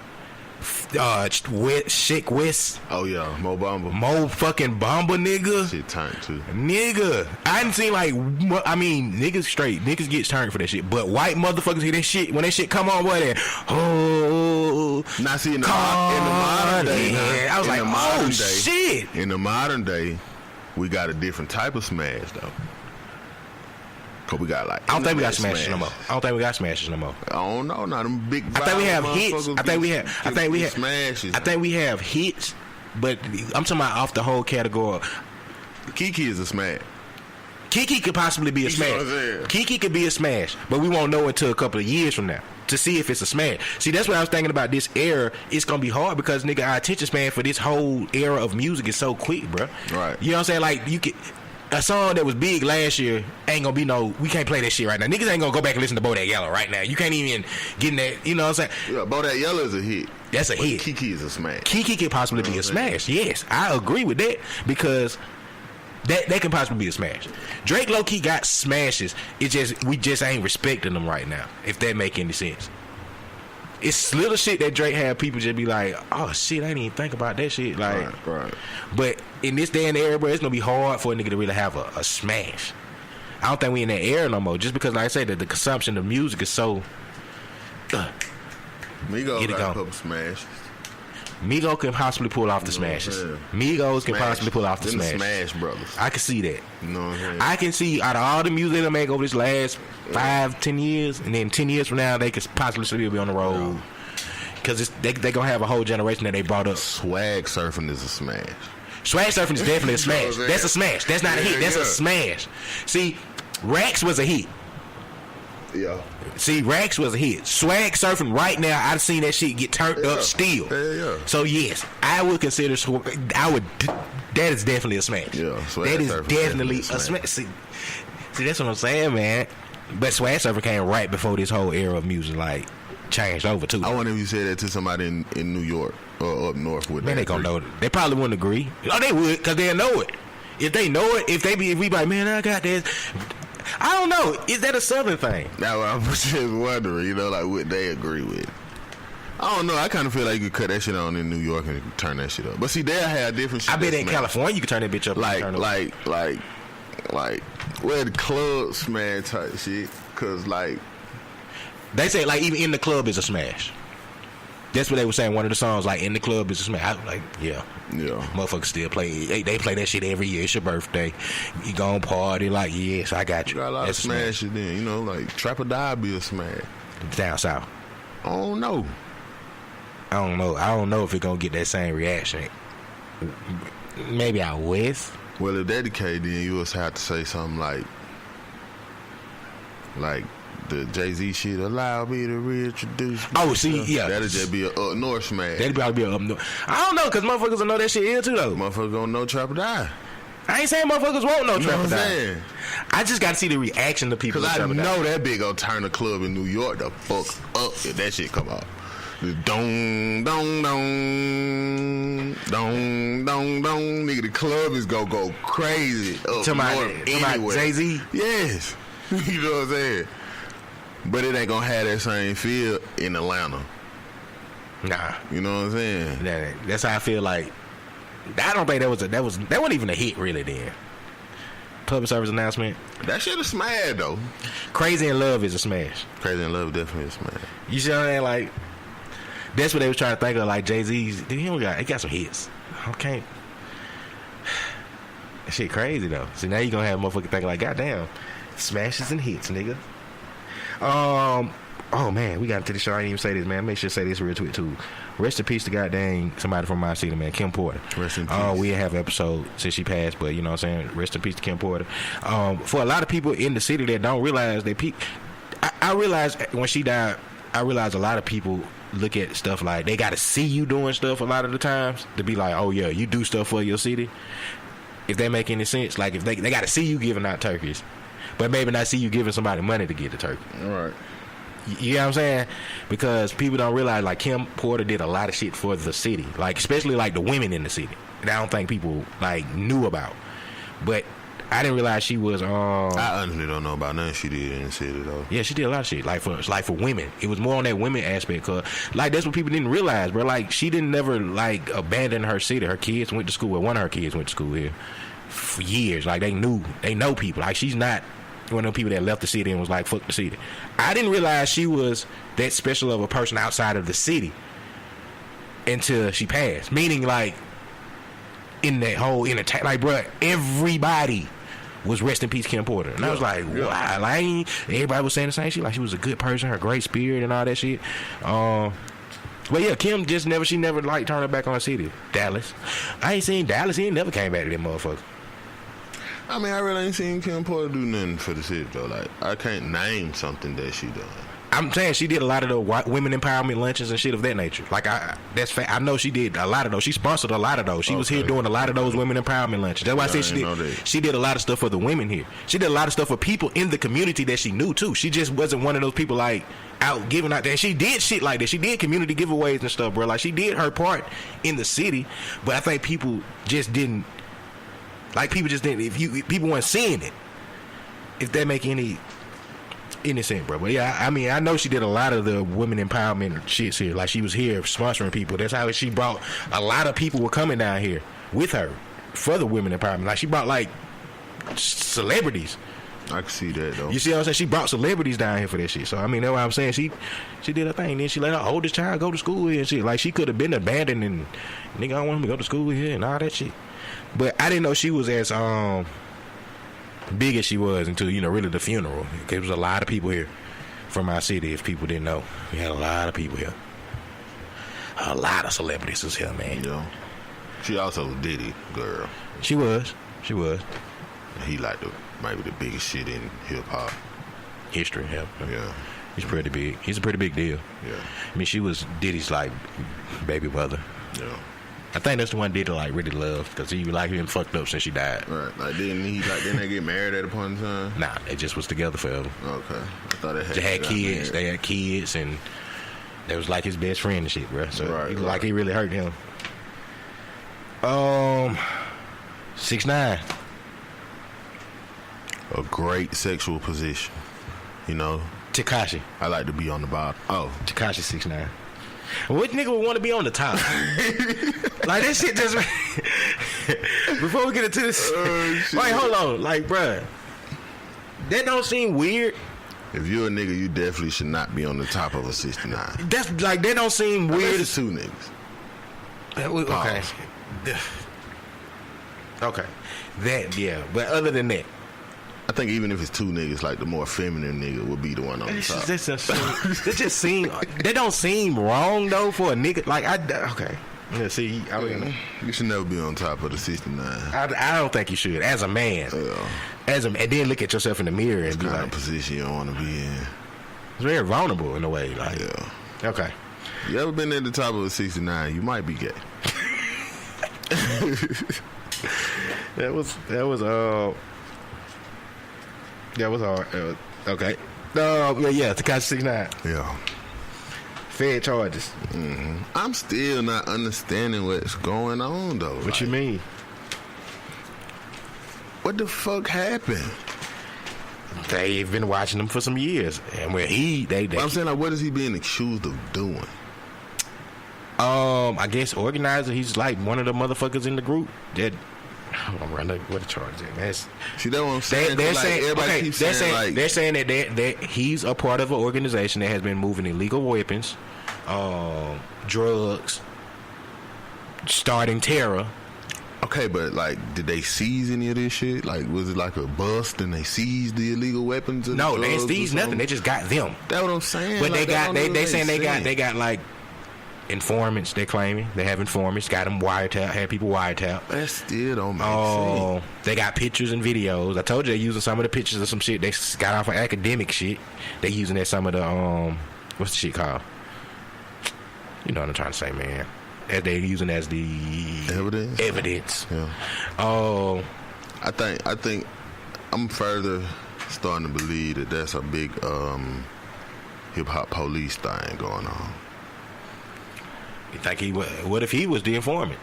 Chick West. Oh yeah, Mo Bamba. Mo fucking Bamba, nigga. Shit turned too. Nigga. I didn't see like, I mean, niggas straight. Niggas get turned for that shit. But white motherfuckers hear that shit. When that shit come on, what that? Oh. Now see in the modern day. Yeah. I was like, oh shit. In the modern day, we got a different type of smash though. Cause we got like I don't think we got smashes no more. I don't think we got smashes no more. I don't know, not them big. I think we have hits. I think we have smashes. I think we have hits, but I'm talking about off the whole category. Kiki is a smash. Kiki could possibly be a smash. Kiki could be a smash, but we won't know until a couple of years from now to see if it's a smash. See, that's what I was thinking about this era. It's gonna be hard because nigga, our attention span for this whole era of music is so quick, bro. Right. You know what I'm saying? Like you could. A song that was big last year ain't gonna be we can't play that shit right now. Niggas ain't gonna go back and listen to Bodak Yellow right now. You can't even get in that, you know what I'm saying? Yeah, Bodak Yellow is a hit. That's a hit. Kiki is a smash. Kiki could possibly be a smash. Yes, I agree with that because that can possibly be a smash. Drake low-key got smashes. It just we just ain't respecting them right now, if that make any sense. It's little shit that Drake had people just be like, oh shit, I didn't even think about that shit. Like, right. But in this day and era, bro, it's gonna be hard for a nigga to really have a smash. I don't think we in that era no more. Just because, like I say, that the consumption of music is so. Migos got a couple smashes. Migos can possibly pull off the smashes. Migos can possibly pull off the smashes. Smash brothers. I can see that. You know what I'm saying? I can see out of all the music they make over this last 5-10 years, and then 10 years from now they could possibly still be on the road because they gonna have a whole generation that they brought up. Swag surfing is a smash. Swag surfing is definitely a smash. That's a smash. That's not a hit. That's a smash. See, Rax was a hit. Yeah. See, Rax was a hit. Swag surfing right now, I've seen that shit get turned up still. Yeah. So yes, I would consider that is definitely a smash. Yeah, Swag that is Surfer definitely a smash. See, that's what I'm saying, man. But Swag Surfer came right before this whole era of music like changed over too. I wonder if you said that to somebody in New York or up north with Man, that. they gonna know it. They probably wouldn't agree. Oh, they would, cause they'll know it. If they know it, if we be like, man, I got this. I don't know. Is that a Southern thing? Now I'm just wondering, like what they agree with. I don't know. I kind of feel like you could cut that shit on in New York and turn that shit up. But see, they'll have different shit. I bet in California you can turn that bitch up. Like where the club smash type shit. Cause like they say like even in the club is a smash. That's what they were saying. One of the songs like in the club is a smash. I was like, yeah. Motherfuckers still play. They play that shit every year. It's your birthday. You gon' party like yes, I got you. Got a lot That's of smash shit then. Like Trap or Die be a smash. Down south. I don't know. I don't know if it gonna get that same reaction. Maybe out west. Well, if that case, then you also have to say something like the Jay-Z shit. Allow me to reintroduce. Oh, see, yeah, that'll just be a up north smash. That'll probably be a up north. I don't know, cause motherfuckers will know that shit here too though. Motherfuckers gonna know Trap or Die. I ain't saying motherfuckers won't know Trap or Die. Saying? I just gotta see the reaction to people. Cause I know that big gonna turn the club in New York the fuck up if that shit come out. Dong, dong, dong, dong, dong, dong. Nigga, the club is gonna go crazy up to my Jay-Z? Yes. You know what I'm saying? But it ain't gonna have that same feel in Atlanta. Nah. You know what I'm saying? That's how I feel like. I don't think that wasn't even a hit really then. Public service announcement. That shit a smash though. Crazy in Love is a smash. Crazy in Love definitely a smash. You see what I'm saying? Like, that's what they was trying to think of. Like Jay-Z's, he got some hits. Okay, that shit crazy though. So now you gonna have a motherfucker thinking like, goddamn, smashes and hits, nigga. Oh man, we got into the show. I didn't even say this, man. Make sure to say this real quick too. Rest in peace to goddamn somebody from my city, man. Kim Porter. Rest in peace. We didn't have an episode since she passed, but you know what I'm saying. Rest in peace to Kim Porter. For a lot of people in the city that don't realize I realized when she died. I realized a lot of people look at stuff like they got to see you doing stuff a lot of the times to be like, oh yeah, you do stuff for your city. If that make any sense, like if they got to see you giving out turkeys, but maybe not see you giving somebody money to get the turkey. All right. You know what I'm saying? Because people don't realize like Kim Porter did a lot of shit for the city, like especially like the women in the city. And I don't think people like knew about, but I didn't realize she was. I honestly don't know about nothing she did in the city though. Yeah, she did a lot of shit like for women. It was more on that women aspect, cause like that's what people didn't realize, bro. Like she didn't never like abandon her city. Her kids went to school. Well, one of her kids went to school here for years. Like they know people. Like she's not one of the people that left the city and was like, fuck the city. I didn't realize she was that special of a person outside of the city until she passed. Meaning like in that whole entertainment, like bro, everybody was rest in peace Kim Porter. And I was like, wow, like everybody was saying the same shit. Like she was a good person, her great spirit and all that shit. But yeah, Kim she never like turned her back on her city. Dallas. I ain't seen Dallas. He ain't never came back to that motherfucker. I mean, I really ain't seen Kim Porter do nothing for the city though. Like I can't name something that she done. I'm saying she did a lot of the women empowerment lunches and shit of that nature. Like that's fact. I know she did a lot of those. She sponsored a lot of those. She was here doing a lot of those women empowerment lunches. That's why I said she did a lot of stuff for the women here. She did a lot of stuff for people in the community that she knew too. She just wasn't one of those people like out giving out there. She did shit like that. She did community giveaways and stuff, bro. Like she did her part in the city, but I think people just didn't. Like people just didn't. People weren't seeing it. If that make any sense, bro. But yeah, I mean, I know she did a lot of the women empowerment shits here. Like she was here sponsoring people. That's how she brought a lot of people were coming down here with her for the women empowerment. Like she brought like celebrities. I can see that though. You see what I'm saying? She brought celebrities down here for that shit. So I mean, that's what I'm saying. She did her thing. Then she let her oldest child go to school here and shit. Like she could have been abandoned and nigga, I don't want him to go to school here and all that shit. But I didn't know she was as big as she was until, really the funeral. There was a lot of people here from our city, if people didn't know. We had a lot of people here. A lot of celebrities was here, man. Yeah. She also was Diddy girl. She was. He like maybe the biggest shit in hip hop. history. Yeah. Yeah. He's pretty big. He's a pretty big deal. Yeah. I mean, she was Diddy's like baby mother. Yeah. I think that's the one Diddy like really loved because he like been fucked up since she died. Right. Like didn't they get married at a point in time? Nah, they just was together forever. Okay. I thought They had kids. They had kids, and they was like his best friend and shit, bro. So Right, like he really hurt him. 6ix9ine. A great sexual position. You know, Tekashi. I like to be on the bottom. Oh, Tekashi 6ix9ine. What nigga would want to be on the top? Like that shit just. Before we get into this, wait, hold on, like, bruh, that don't seem weird. if you're a nigga, you definitely should not be on the top of a 69. That's like that don't seem weird. It's two niggas. Okay. Okay. That yeah, but other than that, I think even if it's two niggas, like the more feminine nigga would be the one on the top. that just seem that don't seem wrong though for a nigga. Like okay. Yeah, see, I mean, You should never be on top of the 69. I don't think you should as a man. And then look at yourself in the mirror and be kind like, of position you don't want to be in. it's very vulnerable in a way. Like, Yeah. okay. You ever been at the top of a 69? You might be gay. That was hard. Okay. Yeah, Tekashi 6ix9ine. Yeah. Fed charges. I'm still not understanding what's going on though. What you mean? What the fuck happened? They've been watching him for some years, and where I'm saying, like, what is he being accused of doing? I guess organizer. He's like one of the motherfuckers in the group that. I'm running. What the charge is? That's, See, that's what I'm saying. they're Like, saying. everybody Okay, keeps they're saying, saying. like, They're saying that he's a part of an organization that has been moving illegal weapons, drugs, starting terror. okay, but like, did they seize any of this shit? Like, was it like a bust and they seized the illegal weapons? And No, they drugs or seized nothing. something? They just got them. That's what I'm saying. But like, they saying they got like informants. They're claiming they have informants. Got them wiretap. Had people wiretap. That still don't make sense. They got pictures and videos. I told you they're using some of the pictures of some shit they got off of academic shit. They using that some of the what's the shit called? You know what I'm trying to say, man. As they're using as the evidence. Yeah. I think I'm further starting to believe that that's a big hip hop police thing going on. You think what if he was the informant?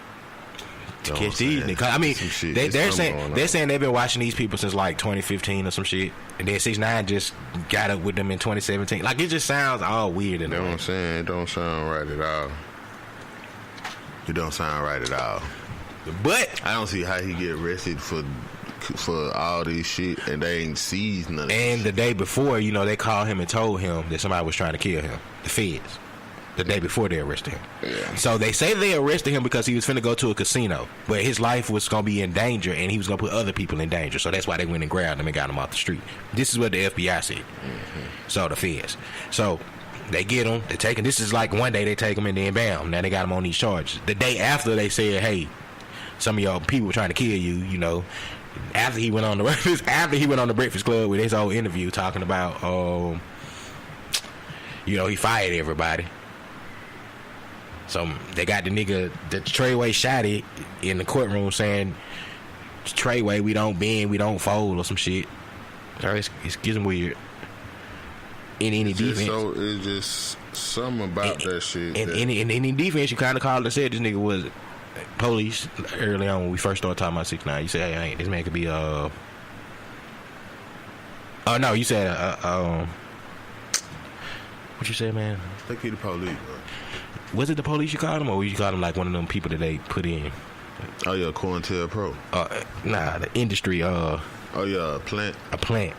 To catch these niggas. I mean, they're saying they've been watching these people since like 2015 or some shit, and then 6ix9ine just got up with them in 2017. Like, it just sounds all weird. You know what I'm saying? It don't sound right at all. It don't sound right at all. But I don't see how he get arrested for all this shit and they ain't seized none of it. And the day before, you know, they called him and told him that somebody was trying to kill him. The feds. The day before they arrested him. Yeah. So they say they arrested him because he was finna go to a casino, but his life was gonna be in danger and he was gonna put other people in danger. So that's why they went and grabbed him and got him off the street. This is what the FBI said. So the feds. So they get him. They take him. This is like one day they take him and then bam. Now they got him on these charges. The day after they said, hey, some of y'all people were trying to kill you. You know, after he went on the Breakfast Club with his whole interview talking about, you know, he fired everybody. So they got the nigga, the Treyway shotty in the courtroom saying, Treyway, we don't bend, we don't fold or some shit. So it's getting weird. In any defense. So it's just something about that shit. In any defense, you kind of called and said this nigga was police early on when we first started talking about 6ix9ine. You said, hey, this man could be oh no, you said what you said, man? I think he the police, bro. Was it the police you called him, or you called him like one of them people that they put in? Oh yeah, COINTELPRO. Nah, the industry. Oh yeah, a plant.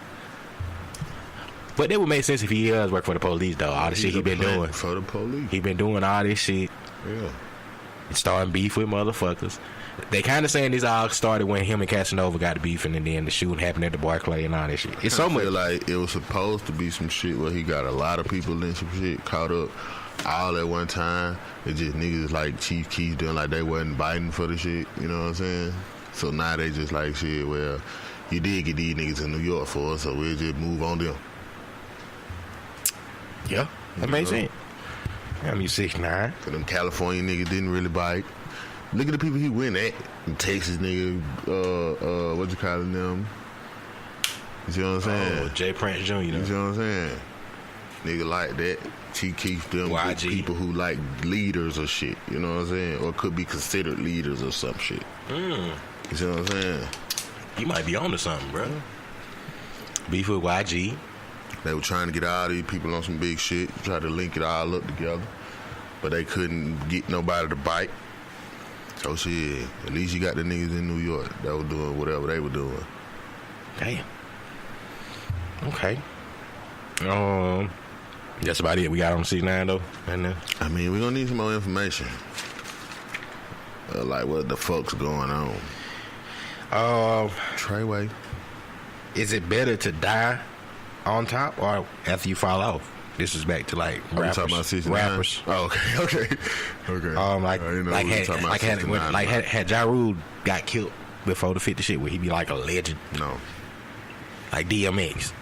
But it would make sense if he does work for the police, though. All the shit he been doing for the police. He been doing all this shit. Yeah. Starting beef with motherfuckers. They kind of saying this all started when him and Casanova got the beefing, and then the shooting happened at the Barclay and all that shit. It's so much. Like it was supposed to be some shit where he got a lot of people in some shit caught up all at one time. It just niggas like Chief Keef doing like they wasn't biting for the shit. You know what I'm saying? So now they just like shit. Well, you did get these niggas in New York for us, so we'll just move on them. Yeah, that makes sense. I mean, 6'9". Cause them California niggas didn't really bite. Look at the people he went at. Them Texas nigga, what you calling them? You see what I'm saying? Oh, Jay Prince Jr. You see what I'm saying? Nigga like that. He keeps them with YG. people who like leaders or shit. You know what I'm saying? Or could be considered leaders or some shit. You see what I'm saying? You might be on to something, bro. Beef with YG. They were trying to get all these people on some big shit, try to link it all up together, but they couldn't get nobody to bite. So shit, at least you got the niggas in New York that were doing whatever they were doing. Damn. Okay. That's about it. We got on 6'9" though. And then I mean, we're gonna need some more information. Like what the fuck's going on? Treyway. Is it better to die on top or after you fall off? This is back to like rappers. Talking about 69? Rappers. Oh, okay. Had Ja Rule got killed before the 50 shit, would he be like a legend? No. Like DMX.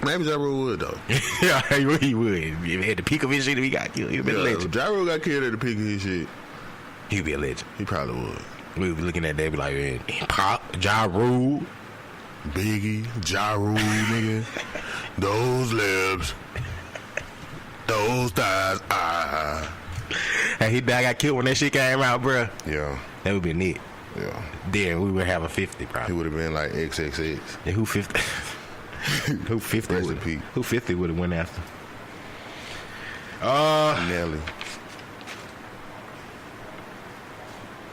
Maybe Ja Rule would though. Yeah, he would. If at the peak of his shit, if he got killed, he'd be a legend. If Ja Rule got killed at the peak of his shit, He'd be a legend. He probably would. We would be looking at that, be like, man, Pop, Ja Rule, Biggie, Ja Rule, nigga. Those lips, those thighs, and he got killed when that shit came out, bruh. Yeah. That would be neat. Yeah. Then we would have a 50 He probably. would have been like XXX. Yeah, who 50? Who 50? Rest in peace. Who 50 would have went after? Nelly.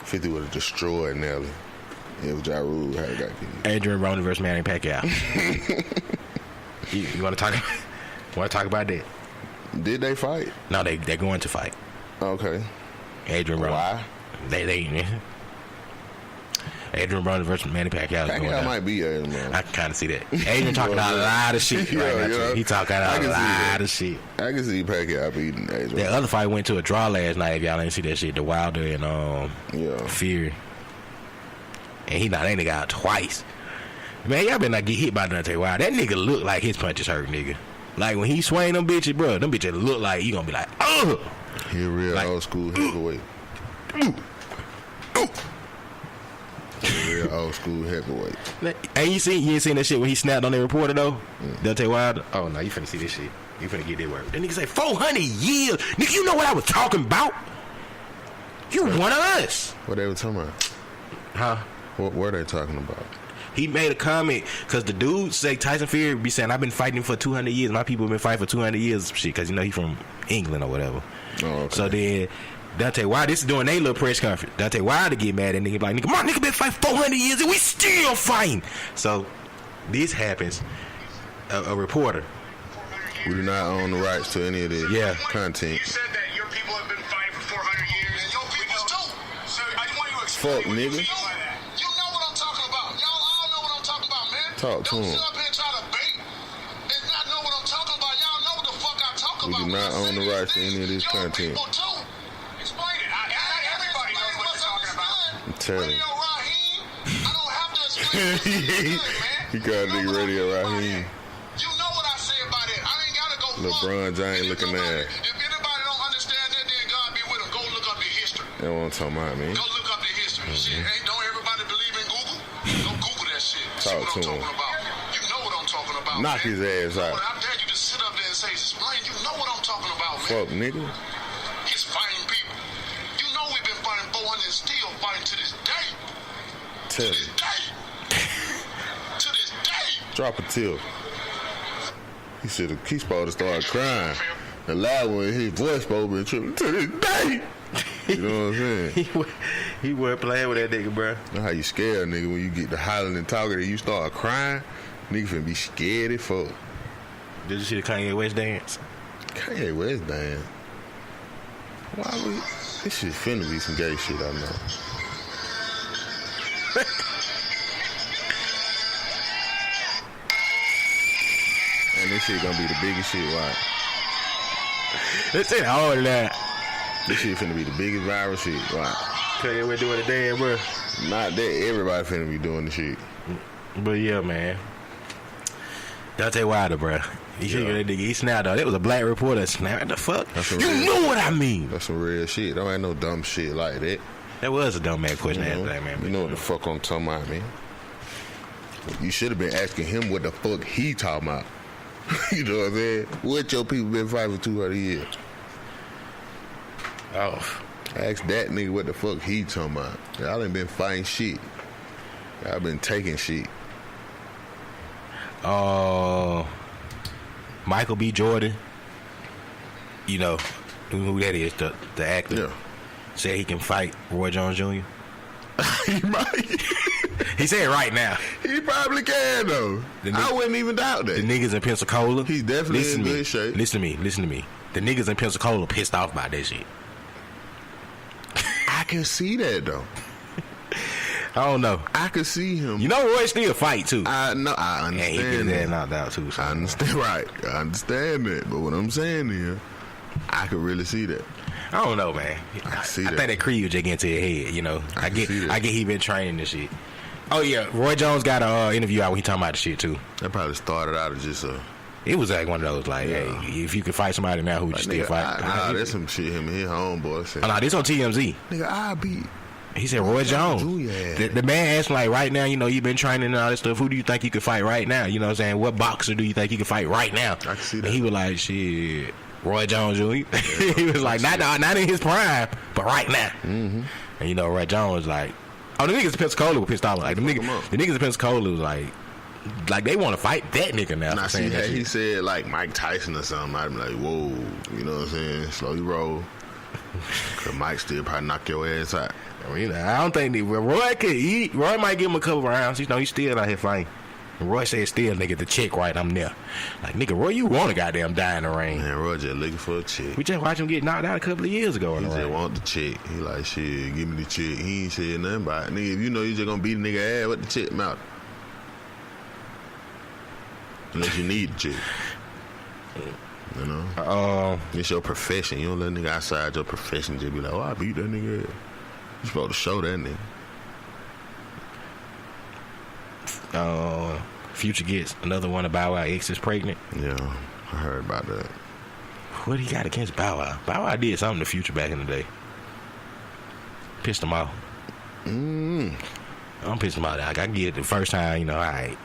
50 would have destroyed Nelly. If Ja Rule had got killed. Adrian Broner versus Manny Pacquiao. you want to talk? Want to talk about that? Did they fight? No, they're going to fight. Okay. Adrian Broner. Why? They Adrian Broner versus Manny Pacquiao. Pacquiao might be Adrian Broner. I can kind of see that. Adrian talking a lot of shit right now. Yeah. He talking a lot of shit. I can see Pacquiao beating Adrian. That other fight went to a draw last night. If y'all didn't see that shit, the Wilder and Fury. And he ain't got out twice. Man, y'all better not get hit by Deontay Wilder. That nigga look like his punches hurt, nigga. Like when he swing them bitches, bro, them bitches look like he gonna be like, ugh. He a real old school heavyweight. Real old school heavyweight. And you ain't seen that shit when he snapped on that reporter though? Deontay Wilder? Oh no, you finna see this shit. You finna get that word. That nigga say 400 years. Nigga, you know what I was talking about? You one of us. What they were talking about? Huh? What were they talking about? He made a comment because the dude say Tyson Fury be saying, I've been fighting for 200 years. My people have been fighting for 200 years. Shit, because you know he from England or whatever. Oh, okay. So then Deontay Wilder, this is doing their little press conference. Deontay Wilder get mad at nigga, be like, nigga, my nigga been fighting 400 years and we still fighting. So this happens. A reporter. We do not own the rights to any of this content. You said that your people have been fighting for 400 years. And your people too. So I just want you to explain Fuck, what you nigga. feel by that. You know what I'm talking about. Y'all all know what I'm talking about, man. Talk to Don't him. sit up here and try to bait and not know what I'm talking about. Y'all know what the fuck I talk We about. do not own the rights to any of this Your content. people too. Explain it. Everybody knows what you're talking about. I'm telling you. Radio Raheem, I don't have to explain it. Good, man. He got a nigga Radio Raheem. You know what I say about it. I ain't gotta go. LeBron James looking at. If anybody don't understand that, then God be with them. Go look up the history. That's what I'm talking about, man. Go look up the history. Shit, don't everybody believe in Google? Go Google that shit. See Talk what to I'm him. talking about. You know what I'm talking about. Knock man. his ass out. But I dare you to sit up there and say, explain. You know what I'm talking about, man. Fuck, nigga. It's fighting people. You know we've been fighting 400 and still fighting to this day. Tell To this him. day. To this day. Drop a tip. He said he supposed to start crying. The loud one, his voice spoke and tripping to this day. You know what I'm saying? He wasn't playing with that nigga, bro. That's how you scare a nigga when you get to hollering and talking and you start crying. Nigga finna be scared as fuck. Did you see the Kanye West dance? Kanye West dance. Why we? This shit finna be some gay shit, I know. And this shit gonna be the biggest shit, right? Let's say all of that. This shit finna be the biggest viral shit, right? Kanye West doing the dance, bro. Not that everybody finna be doing the shit. But yeah, man. Deontay Wilder, bro. You hear that nigga? He snapped out. That was a black reporter. Snapped the fuck. You know what I mean? That's some real shit. Don't ain't no dumb shit like that. That was a dumb ass question. You know what the fuck I'm talking about, man. You should have been asking him what the fuck he talking about. You know what I'm saying? What your people been fighting for 200 years? Oh. Ask that nigga what the fuck he talking about. Y'all ain't been fighting shit. Y'all been taking shit. Michael B. Jordan, you know who that is, the actor. Yeah. Said he can fight Roy Jones Jr. He might. He said right now. He probably can though. I wouldn't even doubt that. The niggas in Pensacola. He's definitely in good shape. Listen to me. The niggas in Pensacola pissed off about that shit. I can see that though. I don't know. I can see him. You know Roy still fight too. I know. I understand. And he gets that knocked out too. So. I understand. Right. I understand that. But what I'm saying is, I could really see that. I don't know, man. I think that Creed was just getting to your head. You know. I get he been training this shit. Oh yeah, Roy Jones got a interview out when he talking about the shit too. That probably started out as just a. It was like one of those like, hey, if you could fight somebody now, who would you still fight? Nah, that's some shit him and his homeboy said. Oh, nah, this on TMZ. Nigga, I beat. He said Roy Jones. The man asked like, right now, you know, you've been training and all this stuff. Who do you think you could fight right now? You know what I'm saying? What boxer do you think you could fight right now? I can see that. And he was like, shit, Roy Jones Jr. He was like, not in his prime, but right now. Mm-hmm. And you know, Roy Jones was like, oh, the niggas in Pensacola were pissed off. Like the niggas in Pensacola was like they want to fight that nigga now. Now see, he said like Mike Tyson or something. I'd be like, whoa, you know what I'm saying? Slowly roll. Cause Mike still probably knock your ass out. I mean, I don't think Roy could eat. Roy might give him a couple rounds. You know, he's still out here fighting. And Roy said, still, nigga, the check right, I'm there. Like, nigga, Roy, you want a goddamn die in the ring. Man, Roy just looking for a check. We just watched him get knocked out a couple of years ago in the ring. He just want the check. He like, shit, give me the check. He ain't said nothing about it. Nigga, if you know you just gonna beat a nigga ass, what the check matter? Unless you need the check. You know? It's your profession. You don't let a nigga outside your profession just be like, oh, I beat that nigga ass. You supposed to show that nigga. Future gets another one of Bow Wow ex is pregnant. Yeah, I heard about that. What he got against Bow Wow? Bow Wow did something to Future back in the day. Pissed him off. I'm pissed him off. I get it the first time, you know, alright.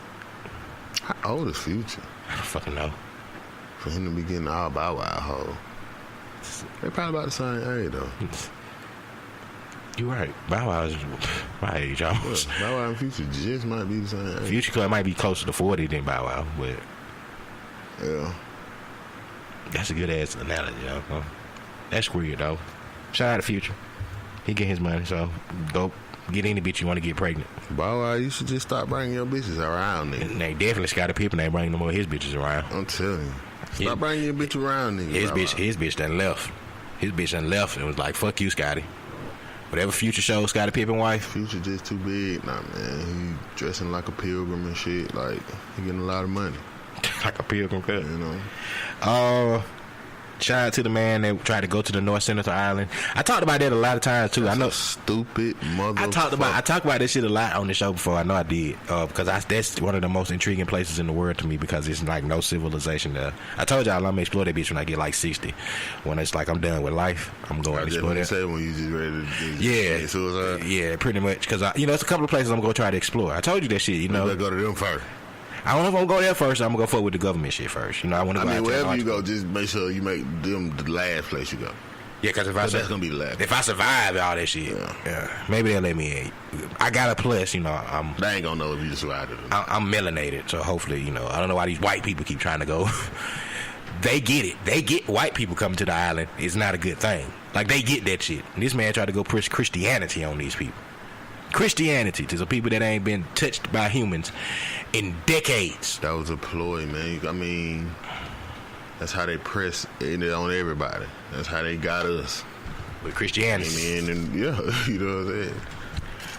How old is Future? I don't fucking know. For him to be getting all Bow Wow hoe. They probably about the same age though. You right. Bow Wow is my age almost. Yeah, Bow Wow and Future just might be the same age. Future might be closer to 40 than Bow Wow, but yeah, that's a good ass analogy, huh? That's weird though. Shout out to Future. He get his money, so go get any bitch you want to get pregnant. Bow Wow, you should just stop bringing your bitches around, nigga. And they definitely Scottie Pippen ain't bringing no more of his bitches around. I'm telling you. Stop bringing your bitch around, nigga. His bitch done left. His bitch done left and was like, fuck you, Scottie. Whatever Future shows Scottie Pippen wife. Future just too big. Nah, man. He dressing like a pilgrim and shit. Like, he getting a lot of money. Like a pilgrim cut. You know? Shout out to the man that tried to go to the North Central Island. I talked about that a lot of times too. That's I know, stupid motherfucker. I talked about this shit a lot on the show before. I know I did because that's one of the most intriguing places in the world to me because it's like no civilization there. I told y'all I'm gonna explore that bitch when I get like 60. When it's like I'm done with life, I'm going to explore that. Say when you just ready to suicide. Yeah, pretty much because it's a couple of places I'm gonna try to explore. I told you that shit. You know, let's go to them first. I don't know if I'm gonna go there first. I'm gonna go fuck with the government shit first. You know, I want to. I mean, wherever you go, just make sure you make them the last place you go. Yeah, because that's gonna be the last. If I survive all that shit, yeah, maybe they'll let me in. I got a plus, you know. They ain't gonna know if you survived it. I'm melanated, so hopefully, you know. I don't know why these white people keep trying to go. They get it. They get white people coming to the island. It's not a good thing. Like they get that shit. And this man tried to go push Christianity on these people. Christianity to some people that ain't been touched by humans in decades. That was a ploy, man. I mean, that's how they press it on everybody. That's how they got us with Christianity. And yeah, you know what I'm saying.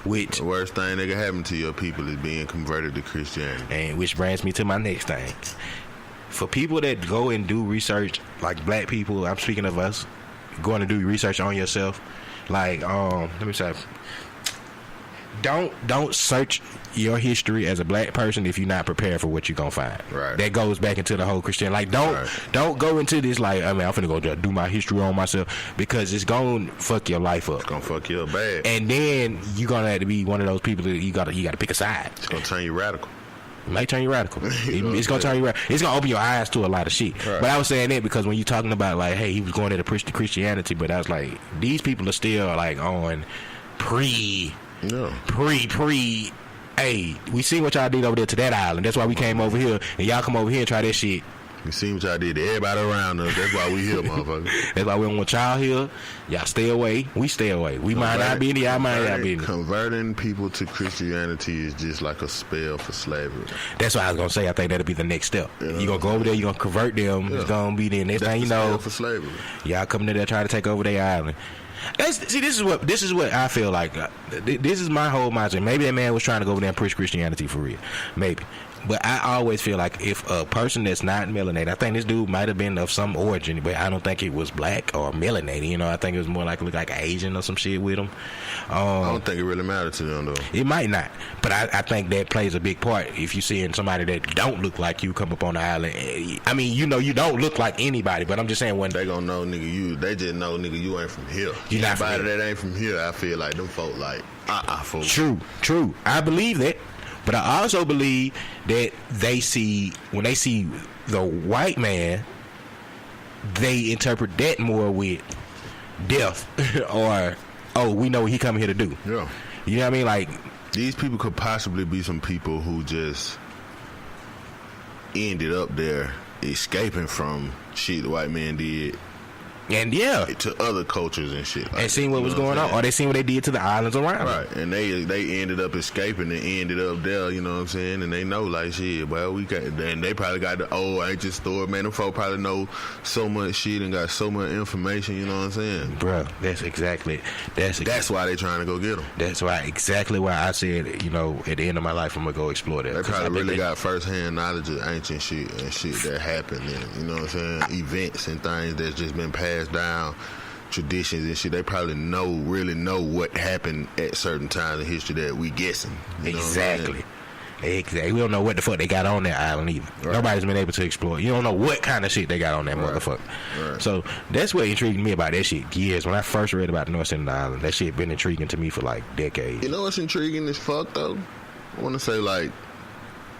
Which the worst thing that can happen to your people is being converted to Christianity. And which brings me to my next thing. For people that go and do research, like black people, I'm speaking of us, going to do research on yourself. Like, let me say. don't search your history as a black person if you're not prepared for what you're gonna find. Right. That goes back into the whole Christian. Like, don't go into this like, I mean, I'm finna go just do my history on myself, because it's gonna fuck your life up. It's gonna fuck you up bad. And then you're gonna have to be one of those people that you gotta pick a side. It's gonna turn you radical. It might turn you radical. It's gonna turn you radical. It's gonna open your eyes to a lot of shit. Right. But I was saying that because when you're talking about like, hey, he was going into Christianity, but I was like, these people are still like on pre. Hey, we see what y'all did over there to that island. That's why we came over here, and y'all come over here and try that shit. We see what y'all did to everybody around us. That's why we here, motherfucker. That's why we don't want y'all here. Y'all stay away. We stay away. We mind our business. Y'all mind our business. Converting people to Christianity is just like a spell for slavery. That's what I was gonna say. I think that'll be the next step. You gonna go over there. You gonna convert them. It's gonna be the next thing you know. For slavery. Y'all coming in there trying to take over their island. See, this is what I feel like. This is my whole mindset. Maybe that man was trying to go over there and push Christianity for real. Maybe. But I always feel like if a person that's not melanated, I think this dude might have been of some origin, but I don't think it was black or melanated. You know, I think it was more like look like Asian or some shit with him. I don't think it really mattered to them though. It might not, but I think that plays a big part. If you seeing somebody that don't look like you come up on the island, I mean, you know, you don't look like anybody. But I'm just saying when they gonna know, nigga, they just know, nigga, you ain't from here. You not from Anybody here. that ain't from here, I feel like them folk like folks. True. I believe that. But I also believe that when they see the white man, they interpret that more with death or, oh, we know what he coming here to do. Yeah. You know what I mean? Like, these people could possibly be some people who just ended up there escaping from shit the white man did. And yeah, to other cultures and shit. Like and seen what was going on, or they seen what they did to the islands around. Right, and they ended up escaping and ended up there. You know what I'm saying? And they know like shit. Well, we got, and they probably got the old ancient story. Man, them folk probably know so much shit and got so much information. You know what I'm saying, bro? That's why they trying to go get them. That's why exactly why I said, you know, at the end of my life, I'm gonna go explore that. They probably really got firsthand knowledge of ancient shit and shit that happened, and you know what I'm saying, events and things that's just been passed down, traditions and shit. They probably really know what happened at certain times in history that we guessing. Exactly. We don't know what the fuck they got on that island either. Right. Nobody's been able to explore. You don't know what kind of shit they got on that motherfucker. Right. So that's what intrigued me about that shit years. When I first read about the North End of the island, that shit been intriguing to me for like decades. You know what's intriguing as fuck though? I want to say like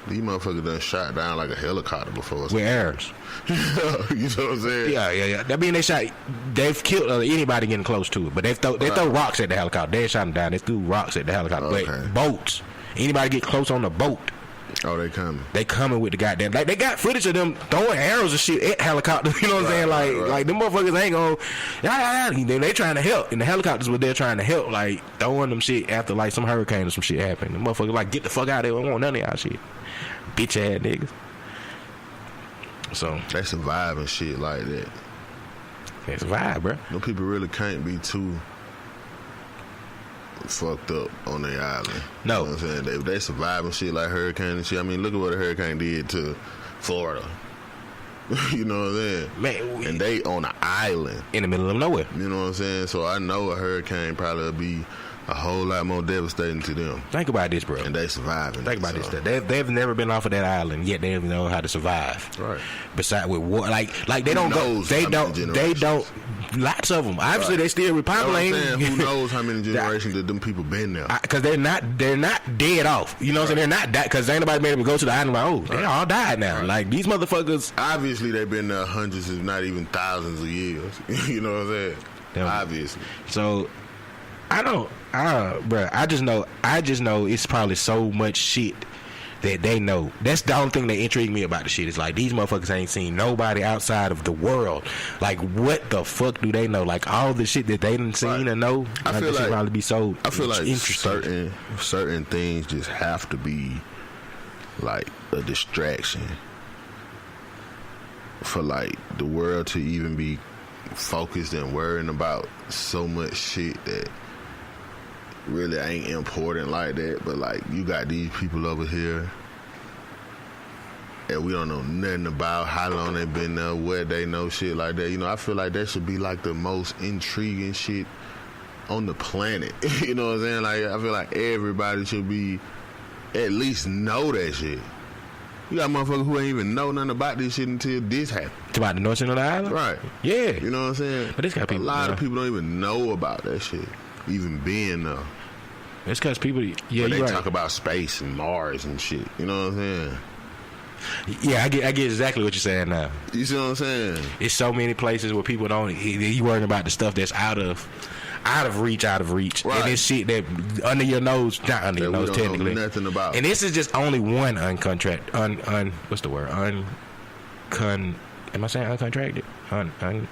these motherfuckers done shot down like a helicopter before. With arrows. You know what I'm saying? Yeah. That mean they've killed anybody getting close to it, but they throw rocks at the helicopter. They shot them down. They threw rocks at the helicopter. Okay. But boats, anybody get close on the boat, oh, they coming. They coming with the goddamn. Like they got footage of them throwing arrows and shit at helicopters. You know what I'm saying? Like them motherfuckers ain't gonna. They trying to help, and the helicopters were there trying to help, like throwing them shit after like some hurricane or some shit happened. The motherfuckers like get the fuck out of there. We don't want none of y'all shit, bitch ass niggas. So they survive and shit like that. They survive, bro. No people really can't be too fucked up on their island. No, you know what I'm saying, they survive and shit like hurricane and shit. I mean, look at what a hurricane did to Florida. You know what I'm saying? Man, and they on an island in the middle of nowhere. You know what I'm saying? So I know a hurricane probably will be a whole lot more devastating to them. Think about this, bro. And they surviving. Think about this. They've never been off of that island yet. They don't know how to survive. Right. Besides with war, like they don't go. They don't. Lots of them. Obviously, they still repopulating. Who knows how many generations that them people been there? Because they're not dead off. You know what I'm saying? They're not dead because ain't nobody made them go to the island. Like, oh, they all died now. Right. Like these motherfuckers. Obviously, they've been there hundreds, if not even thousands of years. You know what I'm saying? Obviously. So bro, I just know it's probably so much shit that they know. That's the only thing that intrigued me about the shit. Is like these motherfuckers ain't seen nobody outside of the world. Like what the fuck do they know? Like all the shit that they done seen and know. I feel like probably be so. I feel like certain things just have to be like a distraction for like the world to even be focused and worrying about so much shit that really ain't important like that. But like you got these people over here and we don't know nothing about how long they been there, where they know, shit like that. You know, I feel like that should be like the most intriguing shit on the planet. You know what I'm saying? Like, I feel like everybody should be at least know that shit. You got motherfuckers who ain't even know nothing about this shit until this happened. It's about the north end of the island? Right. Yeah. You know what I'm saying? But it's got people. A lot of people don't even know about that shit. Even being there. It's because people, but they talk about space and Mars and shit. You know what I'm saying? Yeah, I get exactly what you're saying now. You see what I'm saying? It's so many places where people don't. You worrying about the stuff that's out of reach, right. And this shit that under your nose, not under your nose, technically. Nothing about. And this is just only one uncontract. What's the word? Am I saying uncontracted? What are you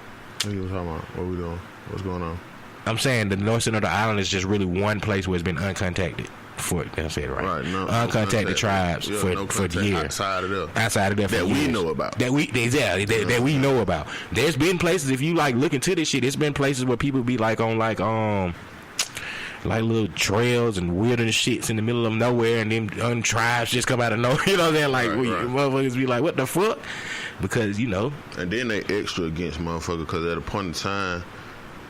talking about? What are we doing? What's going on? I'm saying the north end of the island is just really one place where it's been uncontacted. I said it right. Right, no, uncontacted tribes for the year. Outside of that that we know about. That we know about. There's been places, if you like look into this shit, there's been places where people be like on like little trails and wilderness shits in the middle of nowhere, and then tribes just come out of nowhere. You know what I'm saying? Like motherfuckers be like, what the fuck? Because and then they extra against motherfuckers because at a point in time,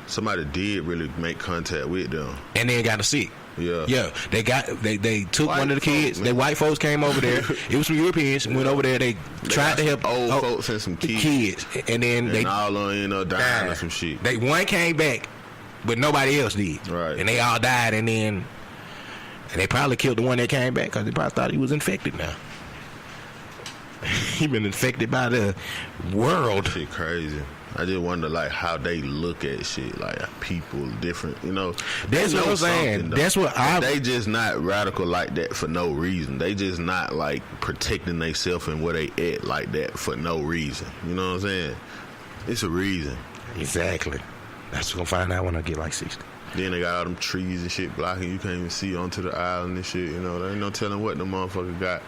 somebody did really make contact with them, and then got sick. Yeah. They took one of the kids. The white folks came over there. It was some Europeans went over there. They tried to help old folks and some kids, and then they all on dying or some shit. One came back, but nobody else did. Right. And they all died, and they probably killed the one that came back because they probably thought he was infected. Now he been infected by the world. Shit crazy. I just wonder, like, how they look at shit, like people different, That's what I'm saying. That's what they just not radical like that for no reason. They just not like protecting themselves and where they at like that for no reason. You know what I'm saying? It's a reason. Exactly. That's what I'm gonna find out when I get like 60. Then they got all them trees and shit blocking. You can't even see onto the island and shit. There ain't no telling what the motherfucker got.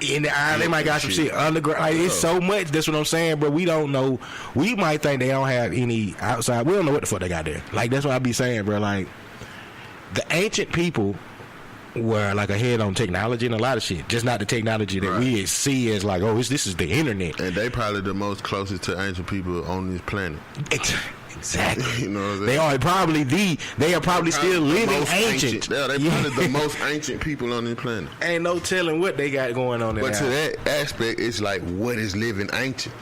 In the island, they might got some shit underground. Like, it's so much. That's what I'm saying, bro. We don't know. We might think they don't have any outside. We don't know what the fuck they got there. Like, that's what I be saying, bro. Like, the ancient people were like ahead on technology and a lot of shit. Just not the technology that we see as like, this is the internet. And they probably the most closest to ancient people on this planet. Exactly. You know what I'm saying? They are probably still living ancient. Yeah, they probably the most ancient people on this planet. Ain't no telling what they got going on there. But to that aspect, it's like, what is living ancient?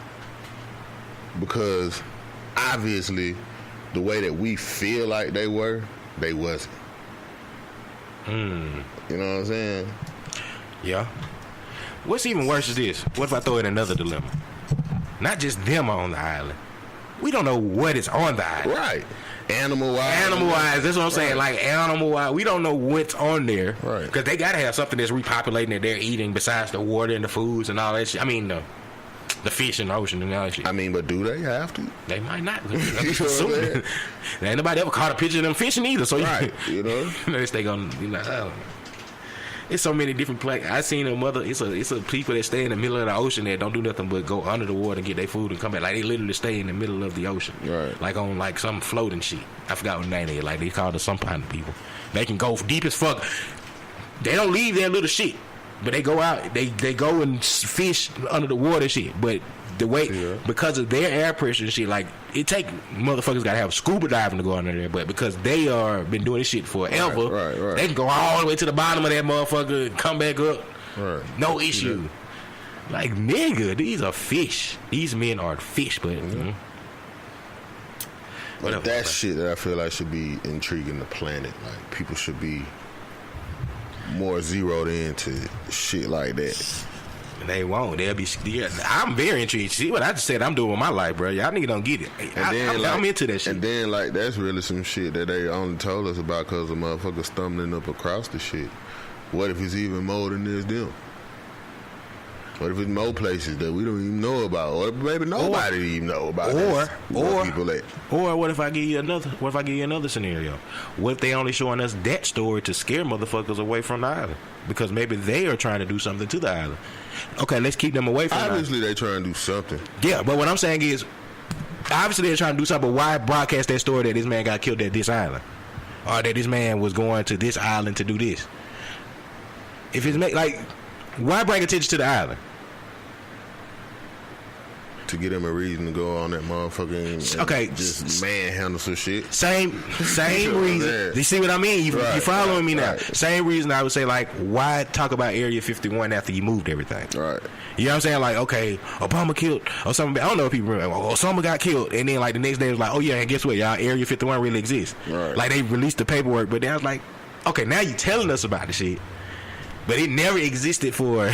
Because obviously, the way that we feel like they were, they wasn't. You know what I'm saying? Yeah. What's even worse is this. What if I throw in another dilemma? Not just them on the island. We don't know what is on the island. Right. Animal-wise. That's what I'm saying. Like, animal-wise. We don't know what's on there. Right. Because they got to have something that's repopulating that they're eating besides the water and the foods and all that shit. I mean, the fish in the ocean and all that shit. I mean, but do they have to? They might not. Ain't nobody ever caught a picture of them fishing either. So right. Unless they gonna be like, oh. It's so many different places. I seen it's a people that stay in the middle of the ocean that don't do nothing but go under the water and get their food and come back. Like, they literally stay in the middle of the ocean. Right. Like on like some floating shit. I forgot what the name is. Like, they call it some kind of people. They can go deep as fuck. They don't leave their little shit. But they go out, they go and fish under the water and shit. But the way, because of their air pressure and shit, like, it take motherfuckers gotta have scuba diving to go under there. But because they are been doing this shit forever, right. They can go all the way to the bottom of that motherfucker and come back up. Right. No issue. Like, nigga, these are fish. These men are fish, but but that's shit that I feel like should be intriguing the planet. Like, people should be more zeroed into shit like that. They won't. They'll be. Yeah, I'm very intrigued. See what I just said? I'm doing with my life, bro. Y'all niggas don't get it. I'm into that shit. And then, like, that's really some shit that they only told us about because the motherfucker stumbling up across the shit. What if it's even more than this them? What if it's more places that we don't even know about, or maybe nobody even know about? Or what if I give you another scenario? What if they only showing us that story to scare motherfuckers away from the island? Because maybe they are trying to do something to the island. Okay, let's keep them away from the island. Obviously, they trying to do something. Yeah, but what I'm saying is, obviously they're trying to do something. But why broadcast that story that this man got killed at this island, or that this man was going to this island to do this? If it's why bring attention to the island? to get him a reason to go on that motherfucking Okay. just manhandle some shit. Same reason. You see what I mean? You following me now? Right. Same reason I would say, like, why talk about Area 51 after you moved everything? Right. You know what I'm saying? Like, okay, Obama killed Osama. I don't know if people remember. Osama got killed, and then like the next day it was like, oh yeah, and guess what, y'all? Area 51 really exists. Right. Like they released the paperwork, but then I was like, okay, now you telling us about the shit. But it never existed for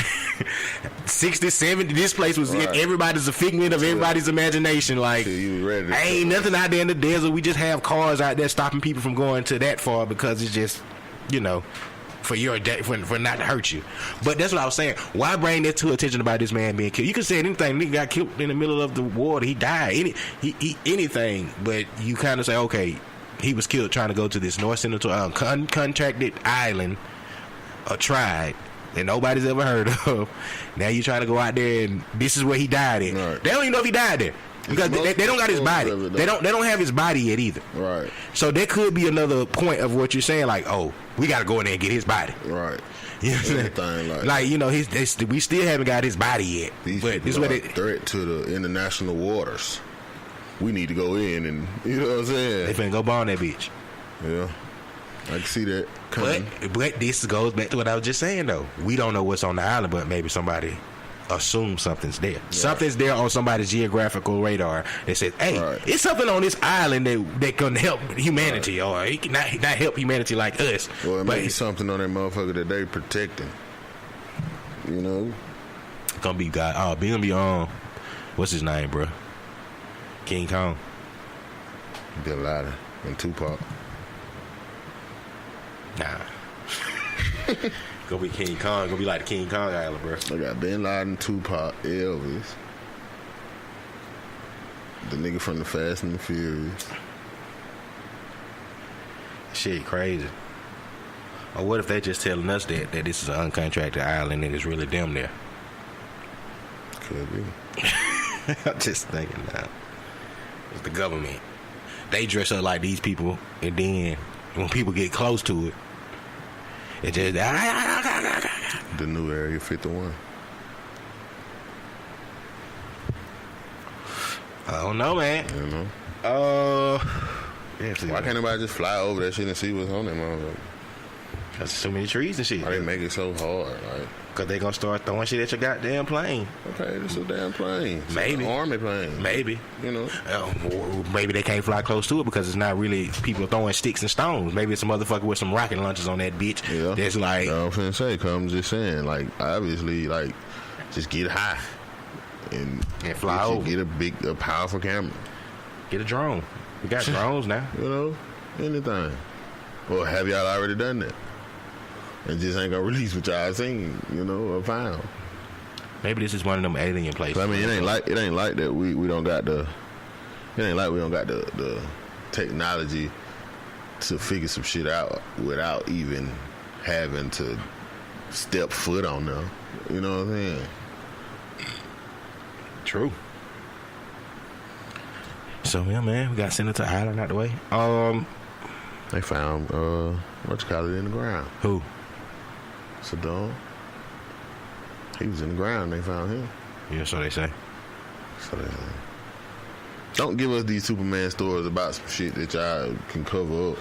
60, 70. This place was everybody's a figment of everybody's imagination. Like, ain't nothing out there in the desert. We just have cars out there stopping people from going to that far because it's just, you know, for not to hurt you. But that's what I was saying. Why bring that to attention about this man being killed? You could say anything. Nigga got killed in the middle of the water. He died. Anything. But you kind of say, okay, he was killed trying to go to this North Central contracted island. A tribe that nobody's ever heard of. Now you trying to go out there and this is where he died at. Right. They don't even know if he died there because they don't got his body. They don't have his body yet either. Right. So there could be another point of what you're saying, like, oh, we got to go in there and get his body. Right. You know what I'm saying? Like, you know, we still haven't got his body yet. But this is a threat to the international waters. We need to go in and, you know what I'm saying? They finna go bomb that bitch. Yeah. I can see that coming. But this goes back to what I was just saying, though. We don't know what's on the island, but maybe somebody assumes something's there. Yeah. Something's there on somebody's geographical radar that says, hey, it's something on this island that can help humanity, or it can not help humanity like us. Well, it may be something on that motherfucker that they protecting. You know? Gonna be what's his name, bro? King Kong. Bin Laden and Tupac. Nah. Gonna be King Kong. Gonna be like the King Kong Island, bro. I got Bin Laden, Tupac, Elvis. The nigga from the Fast and the Furious. Shit crazy. Or what if they just telling us that this is an uncontracted island and it's really them there? Could be. I'm just thinking now. It's the government. They dress up like these people, and then when people get close to it, it just the new Area 51. I don't know, man. You know. Yeah, why can't anybody just fly over that shit and see what's on that motherfucker? There's so many trees and shit. Why they make it so hard? Like, cause they gonna start throwing shit at your goddamn plane. Okay, this is a damn plane. It's maybe an army plane. Maybe, you know. Or maybe they can't fly close to it because it's not really people throwing sticks and stones. Maybe it's a motherfucker with some rocket launchers on that bitch. Yeah, that's like. I'm finna say, I'm just saying, like, obviously, like, just get high and fly over. Get a powerful camera. Get a drone. We got drones now. You know, anything. Or have y'all already done that? And just ain't gonna release what y'all seen, you know, or found. Maybe this is one of them alien places. I mean, it ain't like that we don't got the. It ain't like we don't got the technology to figure some shit out without even having to step foot on them. You know what I'm saying? True. So yeah, man, we got Senator Island out the way. They found what you call it in the ground. Who? Saddam. He was in the ground. They found him. Yeah, so they say. Don't give us these Superman stories about some shit that y'all can cover up,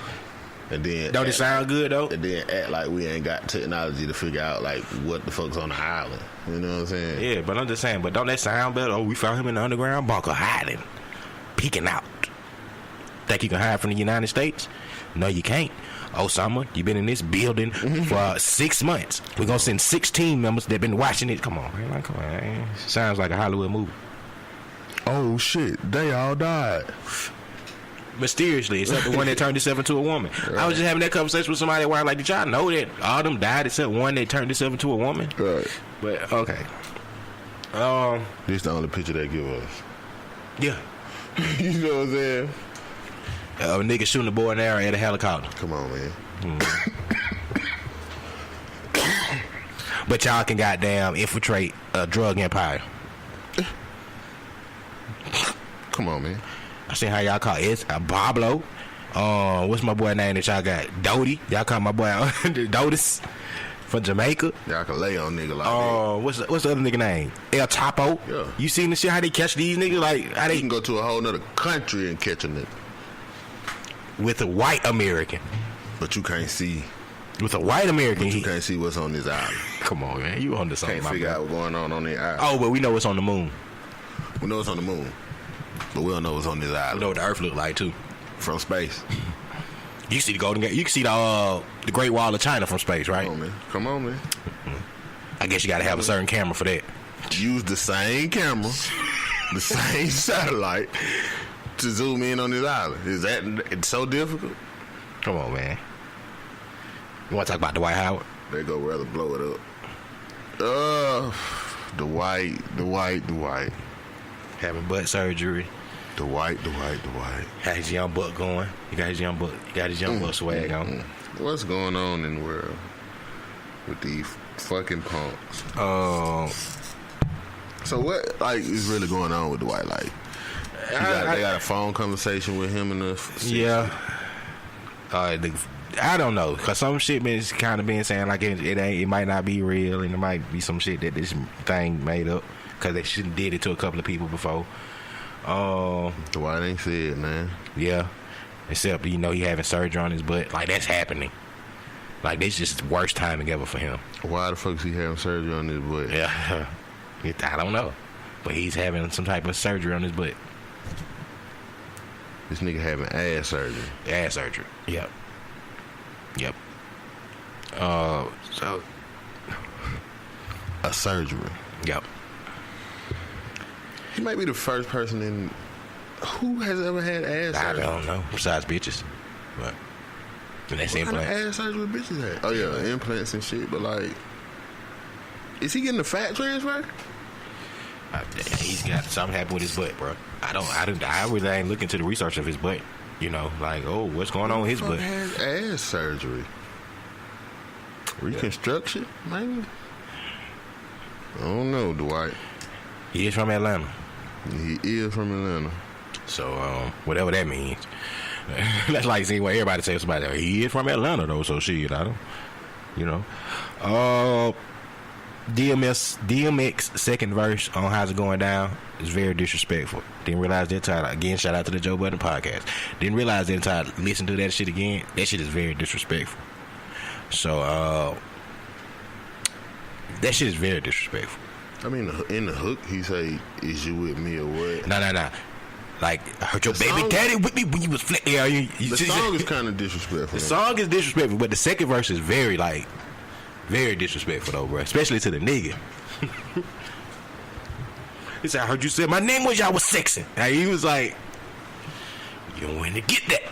and then don't it sound good though? And then act like we ain't got technology to figure out like what the fuck's on the island. You know what I'm saying? Yeah, but I'm just saying. But don't that sound better? Oh, we found him in the underground bunker hiding, peeking out. Think you can hide from the United States? No, you can't. Osama, you been in this building for 6 months. We're gonna send 16 members that been watching it. Come on, man. Come on, man. Sounds like a Hollywood movie. Oh shit, they all died. Mysteriously, except the one that turned himself into a woman. Right. I was just having that conversation with somebody where I'm like, did y'all know that all of them died except one that turned himself into a woman? Right. But okay. This is the only picture they give us. Yeah. You know what I'm saying? A nigga shooting a bow and arrow at a helicopter. Come on, man. But y'all can goddamn infiltrate a drug empire. Come on, man. I seen how y'all call it. Pablo. What's my boy name that y'all got? Doty. Y'all call my boy Dotus. From Jamaica. Y'all can lay on nigga like Oh, what's the other nigga name? El Chapo. Yeah. You seen the shit? How they catch these niggas? Like how that. they You can go to a whole nother country and catch a nigga. with a white American. But you can't see. With a white American, You can't see what's on this island. Come on, man, you on to something? Can't figure out what's going on the island. Oh, but we know it's on the moon. We know it's on the moon, but we don't know what's on this We island know what the Earth look like too. from space. You see the Golden Gate. You can see the Great Wall of China from space, right? Come on, man. I guess you got to have a certain camera for that. Use the same camera, the same satellite to zoom in on this island. Is that it's so difficult? Come on, man. You want to talk about Dwight Howard? They go rather blow it up. Dwight. Having butt surgery. Dwight. Had his young buck going. He got his young buck. Swag on. What's going on in the world with these fucking punks? So what is really going on with Dwight? Like, they got a phone conversation with him and the yeah. I don't know, cause some shit been kind of been saying like it might not be real, and it might be some shit that this thing made up, cause they shouldn't did it to a couple of people before. Dwight ain't said, man. Yeah, except he having surgery on his butt. Like that's happening. Like this is the worst timing ever for him. Why the fuck is he having surgery on his butt? Yeah, I don't know, but he's having some type of surgery on his butt. This nigga having ass surgery. Ass surgery. Yep. So a surgery. Yep. He might be the first person in who has ever had ass surgery. I don't know. Besides bitches, but and that's what implant. kind of ass surgery bitches had? Oh yeah, implants and shit. But like, is he getting a fat transfer? He's got something happen with his butt, bro. I really ain't looking to the research of his butt. Like, what's going on with his butt? Has ass surgery? Reconstruction, maybe. I don't know, Dwight. He is from Atlanta. He is from Atlanta. So, whatever that means. That's like seeing what everybody says about that. He is from Atlanta, though, so shit, I don't, DMX second verse on How's It Going Down is very disrespectful. Didn't realize that until, again, shout out to the Joe Budden podcast. Didn't realize that until I listened to that shit again. That shit is very disrespectful. So, that shit is very disrespectful. I mean, in the hook, he say, "Is you with me or what?" Nah. Like, I heard your baby daddy with me when you was flat. Yeah, the song is kind of disrespectful. The song is disrespectful, but the second verse is very disrespectful though, bro. Especially to the nigga. He said, "I heard you say my name was y'all was sexing." And he was like, "You don't want to get that."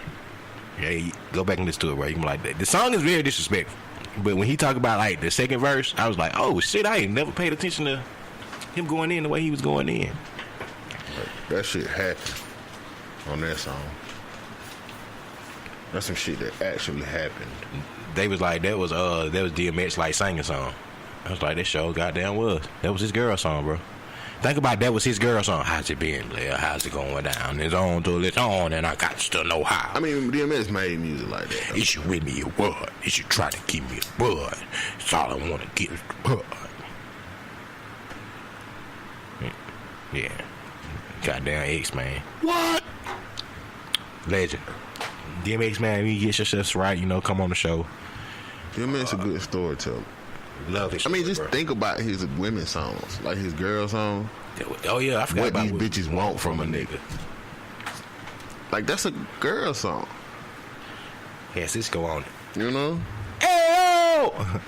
Yeah, go back and listen to it, bro. You can be like that. The song is very disrespectful, but when he talk about like the second verse, I was like, "Oh shit!" I ain't never paid attention to him going in the way he was going in. That shit happened on that song. That's some shit that actually happened. They was like that was DMX like singing song. I was like, that show goddamn was. That was his girl song, bro. Think about that was his girl song. How's it been, Blair? How's it going down? It's on till it's on, and I got to know how. I mean, DMX made music like that. Is you with me or what? Is you trying to give me a bud? It's all I want to get is the bud. Yeah. Goddamn X, man. What? Legend. DMX, man, you get yourself right, come on the show. DMX a good storyteller. Love his just think about his women songs, like his girl song. Oh yeah, I forgot what about these bitches want from a nigga. Like that's a girl song. Has Cisco on it. You know? Hey-oh!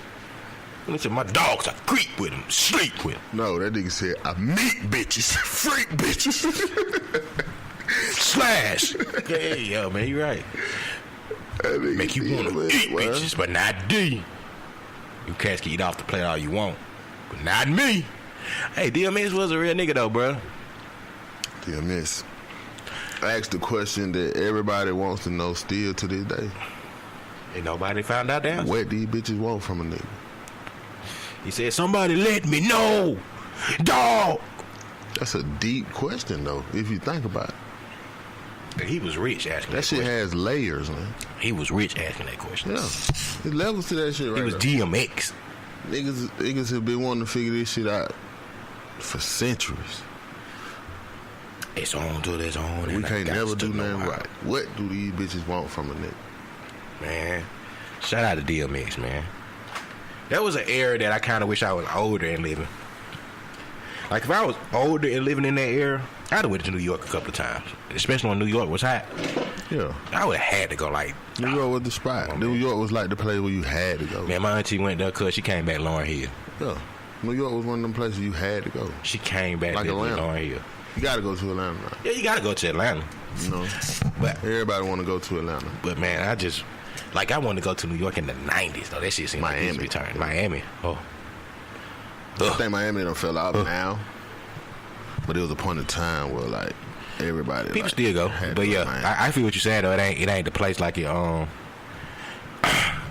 Listen, my dogs, I creep with them, sleep with them. No, that nigga said, I meet bitches, freak bitches. Slash. Hey, yo, man, you right. Make you want to eat bitches, but not D. You cats can eat off the plate all you want, but not me. Hey, DMX was a real nigga, though, bro. DMX asked the question that everybody wants to know still to this day. Ain't nobody found out the answer. What these bitches want from a nigga? He said, somebody let me know, dog. That's a deep question, though, if you think about it. And he was rich asking that shit question. has layers, man. He was rich asking that question. Yeah. There's levels to that shit right He was there. DMX. Niggas have been wanting to figure this shit out for centuries. It's on till it's on. We and can't I got never to do know nothing how. right. What do these bitches want from a nigga? Man, shout out to DMX, man. That was an era that I kind of wish I was older and living. Like, if I was older and living in that era, I'd have went to New York a couple of times. Especially when New York was hot. Yeah. I would have had to go, like... New York was the spot. New York was like the place where you had to go. Man, my auntie went there because she came back Lauryn Hill. Yeah. New York was one of them places you had to go. She came back like to Atlanta. Lauryn Hill. You got to go to Atlanta now. Yeah, you got to go to Atlanta. You know? But everybody want to go to Atlanta. But, man, I just... Like, I wanted to go to New York in the 90s, though. That shit seemed like it's returned. Miami. Oh. I think Miami done fell out now. But it was a point in time where, like, everybody... People like, still go. But, yeah, I feel what you're saying, though. It ain't the place like it,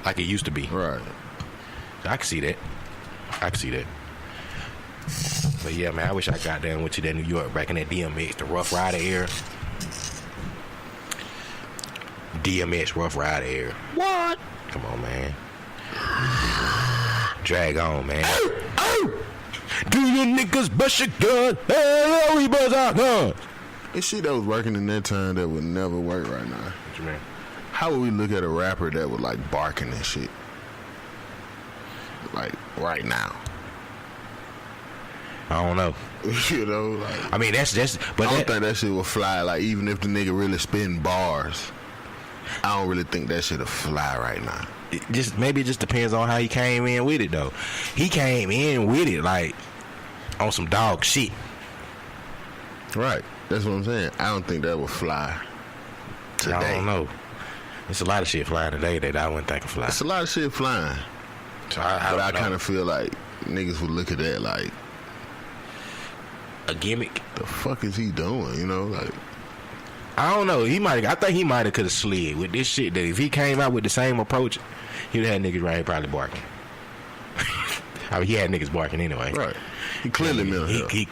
like it used to be. Right. I can see that. But, yeah, man, I wish I got down with you that New York back in that DMX, the Rough Rider era. DMX Rough Rider era. What? Come on, man. Drag on, man. Do you niggas bust your gun? Hey, we bust our guns. It's shit that was working in that time that would never work right now. What you mean? How would we look at a rapper that would like barking and shit? Like right now. I don't know. You know, like I mean that's but I don't think that shit will fly. Like even if the nigga really spitting bars, I don't really think that shit'll fly right now. Maybe it just depends on how he came in with it though. He came in with it like on some dog shit. Right. That's what I'm saying. I don't think that will fly today. I don't know. There's a lot of shit flying today that I wouldn't think would fly. It's a lot of shit flying. So I kind of feel like niggas would look at that like a gimmick. The fuck is he doing? You know, like I don't know. I think he might have could have slid with this shit. That if he came out with the same approach, he'd have had niggas right here probably barking. I mean, he had niggas barking anyway. Right. He clearly mental health. He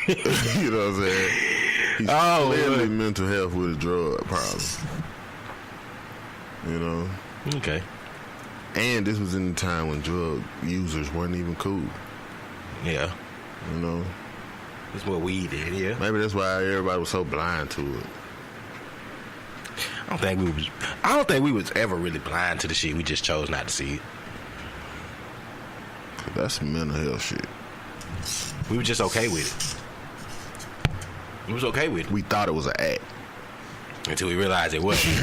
you know what I'm saying? He's clearly mental health with a drug problem. You know? Okay. And this was in the time when drug users weren't even cool. Yeah. You know? That's what we did, yeah. Maybe that's why everybody was so blind to it. I don't think we was ever really blind to the shit. We just chose not to see it. That's some mental health shit. We were just okay with it. We was okay with it. We thought it was an act. Until we realized it wasn't.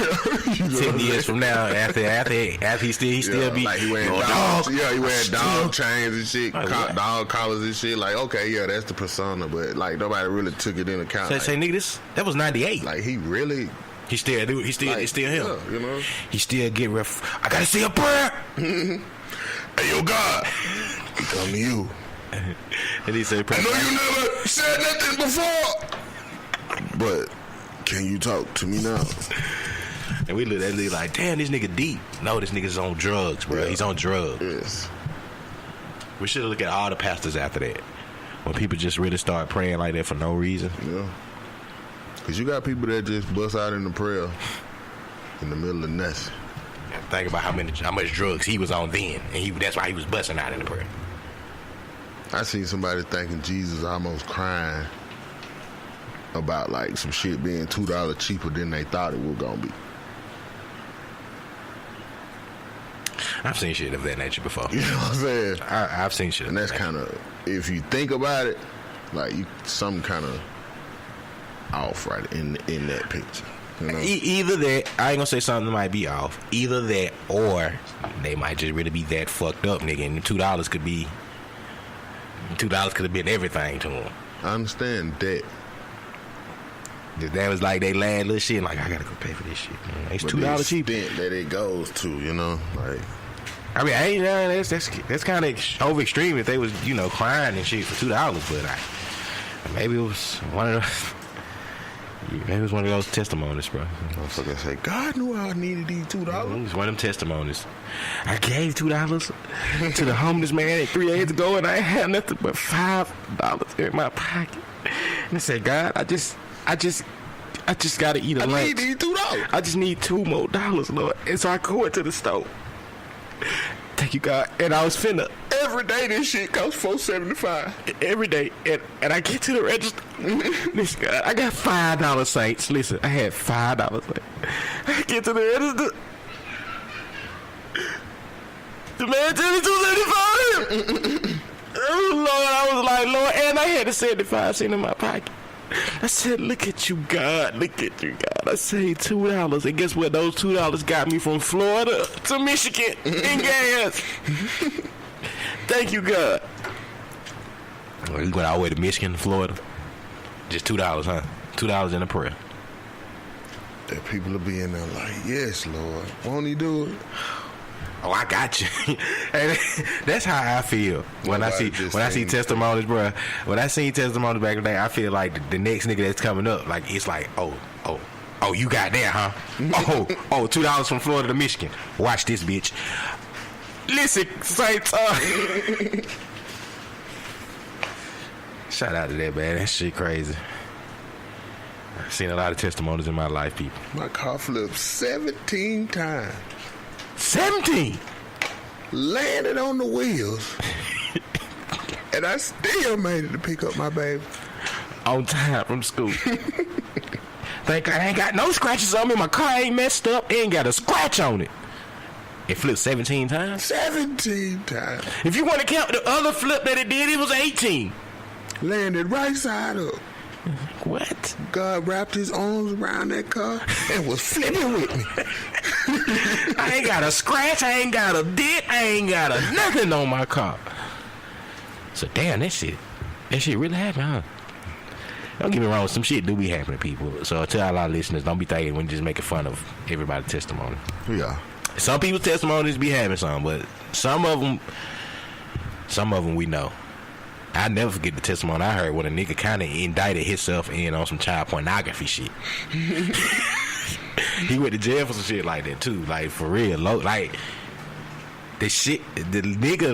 10 years from now, after he still be like he wearing dog. Yeah, he wearing dog chains and shit, dog collars and shit. Like, okay, yeah, that's the persona, but like nobody really took it into account. Say nigga, that was 98. Like he really, he still him. Yeah, you know, he still get I gotta say a prayer. Hey, yo, God, he come to you. And he said, I know you never said nothing before, but can you talk to me now? And we look at it like, damn, this nigga deep. No, this nigga's on drugs, bro. Yeah. He's on drugs. Yes. We should look at all the pastors after that. When people just really start praying like that for no reason. Yeah. Because you got people that just bust out in the prayer in the middle of nothing. Think about how much drugs he was on then, and that's why he was busting out in the prayer. I seen somebody thanking Jesus almost crying about like some shit being $2 cheaper than they thought it was gonna be. I've seen shit of that nature before. You know what I'm saying? I've seen shit. And that's kind of, if you think about it, like some kind of off right in that picture. You know? Either that, I ain't gonna say something might be off. Either that, or they might just really be that fucked up, nigga. And $2 could have been everything to him. I understand that. That was like they last little shit. Like I gotta go pay for this shit. Man. It's $2 cheap. That it goes to, you know, like. I mean, I ain't that's kind of over extreme if they was crying and shit for $2, but maybe it was one of those. Maybe it was one of those testimonies, bro. Motherfucker say, God knew I needed these $2. It was one of them testimonies. I gave $2 to the homeless man 3 days ago, and I ain't had nothing but $5 in my pocket. And I said, God, I just gotta eat a lunch. I need these $2. I just need $2 more, Lord. And so I go into the store, Thank you, God. And I was finna Every day this shit costs $4.75. every day, and I get to the register. Listen, God, I got $5 Saints. Listen, I had $5 Saints. I get to the register. The man tell me $2.75. Oh Lord, I was like, Lord, and I had a 75 cent in my pocket. I said, look at you, God. Look at you, God. I saved $2. And guess what? Those $2 got me from Florida to Michigan in gas. Thank you, God. Well, we went all the way to Michigan, Florida. Just $2, huh? $2 in a prayer. That people will be in there like, yes, Lord. Won't he do it? Oh, I got you. And that's how I feel when I see testimonies, bro. When I see testimonies back in the day, I feel like the next nigga that's coming up, like it's like, oh, you got that, huh? $2 from Florida to Michigan. Watch this, bitch. Listen, Saints. Shout out to that, man. That shit crazy. I've seen a lot of testimonies in my life, people. My car flipped 17 times. 17. Landed on the wheels. And I still made it to pick up my baby. On time from school. Think I ain't got no scratches on me. My car ain't messed up. It ain't got a scratch on it. It flipped 17 times? 17 times. If you want to count the other flip that it did, it was 18. Landed right side up. What? God wrapped his arms around that car and was flipping with me. I ain't got a scratch. I ain't got a dent. I ain't got a nothing on my car. So, damn, that shit really happened, huh? Don't get me wrong, some shit do be happening to people. So, to all our listeners, don't be thinking we're just making fun of everybody's testimony. Yeah. Some people's testimonies be having some, but some of them we know. I never forget the testimony I heard when a nigga kind of indicted himself in on some child pornography shit. He went to jail for some shit like that too, like for real. Like the nigga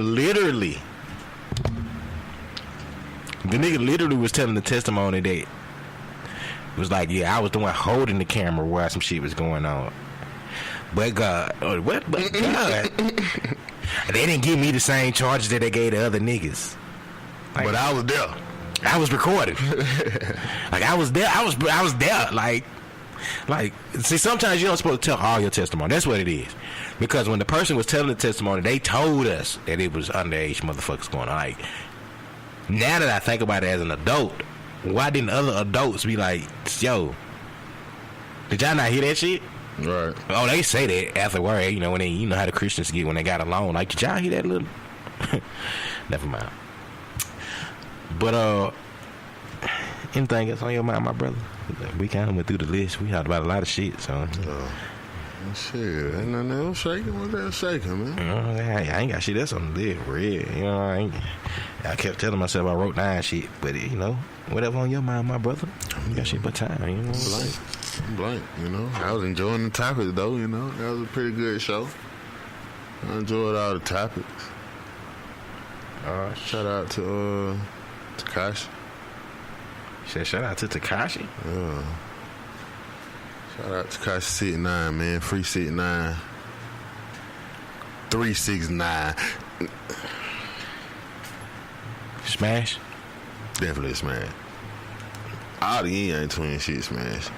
literally was telling the testimony that it was like, yeah, I was the one holding the camera while some shit was going on. But God, But God, they didn't give me the same charges that they gave the other niggas. Like, but I was there. I was recording. Like I was there. I was there. Like, see, sometimes you don't supposed to tell all your testimony. That's what it is. Because when the person was telling the testimony, they told us that it was underage motherfuckers going on. Like, now that I think about it as an adult, why didn't other adults be like, yo, did y'all not hear that shit? Right. Oh, they say that afterward, you know, when they, you know how the Christians get when they got alone. Like, did y'all hear that little? Never mind. But anything else on your mind, my brother? We kind of went through the list. We talked about a lot of shit, so. Shit, ain't nothing else shaking. What's that shaking, man? I ain't got shit else on the list, real. You know, I kept telling myself I wrote 9 shit, but you know, whatever on your mind, my brother. You got shit but time, you know. Blank, you know. I was enjoying the topics though, you know. That was a pretty good show. I enjoyed all the topics. Shout out to Takashi. You said shout out to Takashi? Yeah. Shout out to Takashi 69, man. Free 69. 369. Smash? Definitely smash. All the ain't twin shit smash.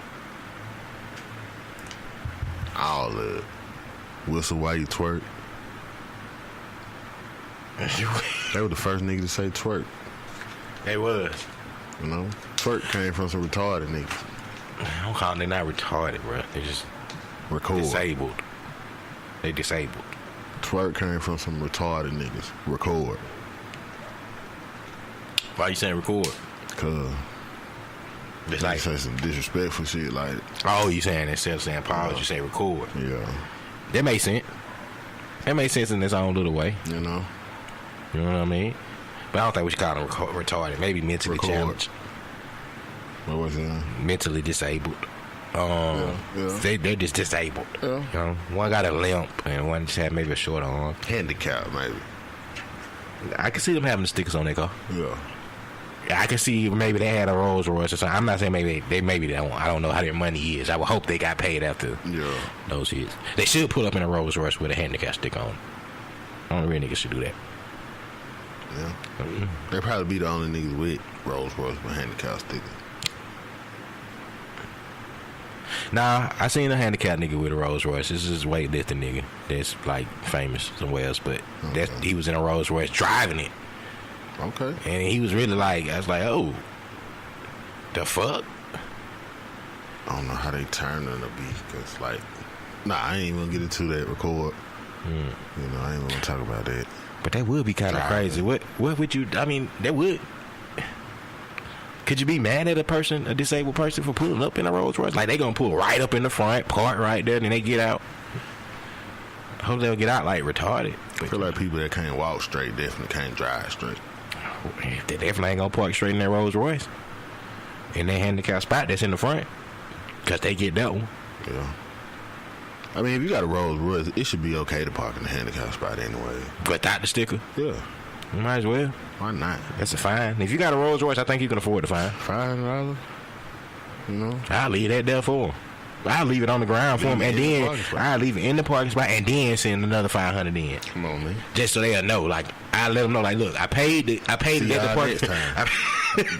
All of it. Whistle while you twerk. They were the first nigga to say twerk. They was. You know? Twerk came from some retarded niggas. I don't call them, they not retarded, bro. They just disabled. They disabled. Twerk came from some retarded niggas. Record. Why you saying record? Cause they like, say some disrespectful shit like that. Oh, you saying instead of saying pause, you say record. Yeah. That makes sense. That makes sense in its own little way. You know? You know what I mean? But I don't think we should call them retarded. Maybe mentally challenged. What was it? Mentally disabled. Yeah. They're just disabled. Yeah. You know, one got a limp and one just had maybe a short arm. Handicap, maybe. I can see them having the stickers on their car. Yeah. I can see maybe they had a Rolls Royce or something. I'm not saying maybe they don't. I don't know how their money is. I would hope they got paid after those hits. They should pull up in a Rolls Royce with a handicap sticker on. Only real niggas should do that. Yeah. They probably be the only niggas with Rolls Royce with handicap stickers. Nah, I seen a handicapped nigga with a Rolls Royce. This is weightlifting nigga that's like famous somewhere else, but he was in a Rolls Royce driving it. Okay. And he was really like, I was like, oh, the fuck? I don't know how they turn in the beat, cause like, I ain't even gonna get into that record. You know, I ain't gonna talk about that. But that would be kind of crazy. What would you? I mean, that would. Could you be mad at a disabled person for pulling up in a Rolls Royce? Like they gonna pull right up in the front, park right there, then they get out. I hope they'll get out like retarded. I feel like people that can't walk straight definitely can't drive straight. They definitely ain't gonna park straight in their Rolls Royce in their handicap spot that's in the front, cause they get that one. Yeah. I mean, if you got a Rolls Royce, it should be okay to park in the handicap spot anyway. Without the sticker? Yeah. You might as well. Why not? That's a fine. If you got a Rolls Royce, I think you can afford the fine. $500? You know? I'll leave that there for him. I'll leave it on the ground for him, and then I'll leave it in the parking spot, and then send another $500 in. Come on, man. Just so they'll know. Like, I let them know. Like, look, I paid it at the parking spot.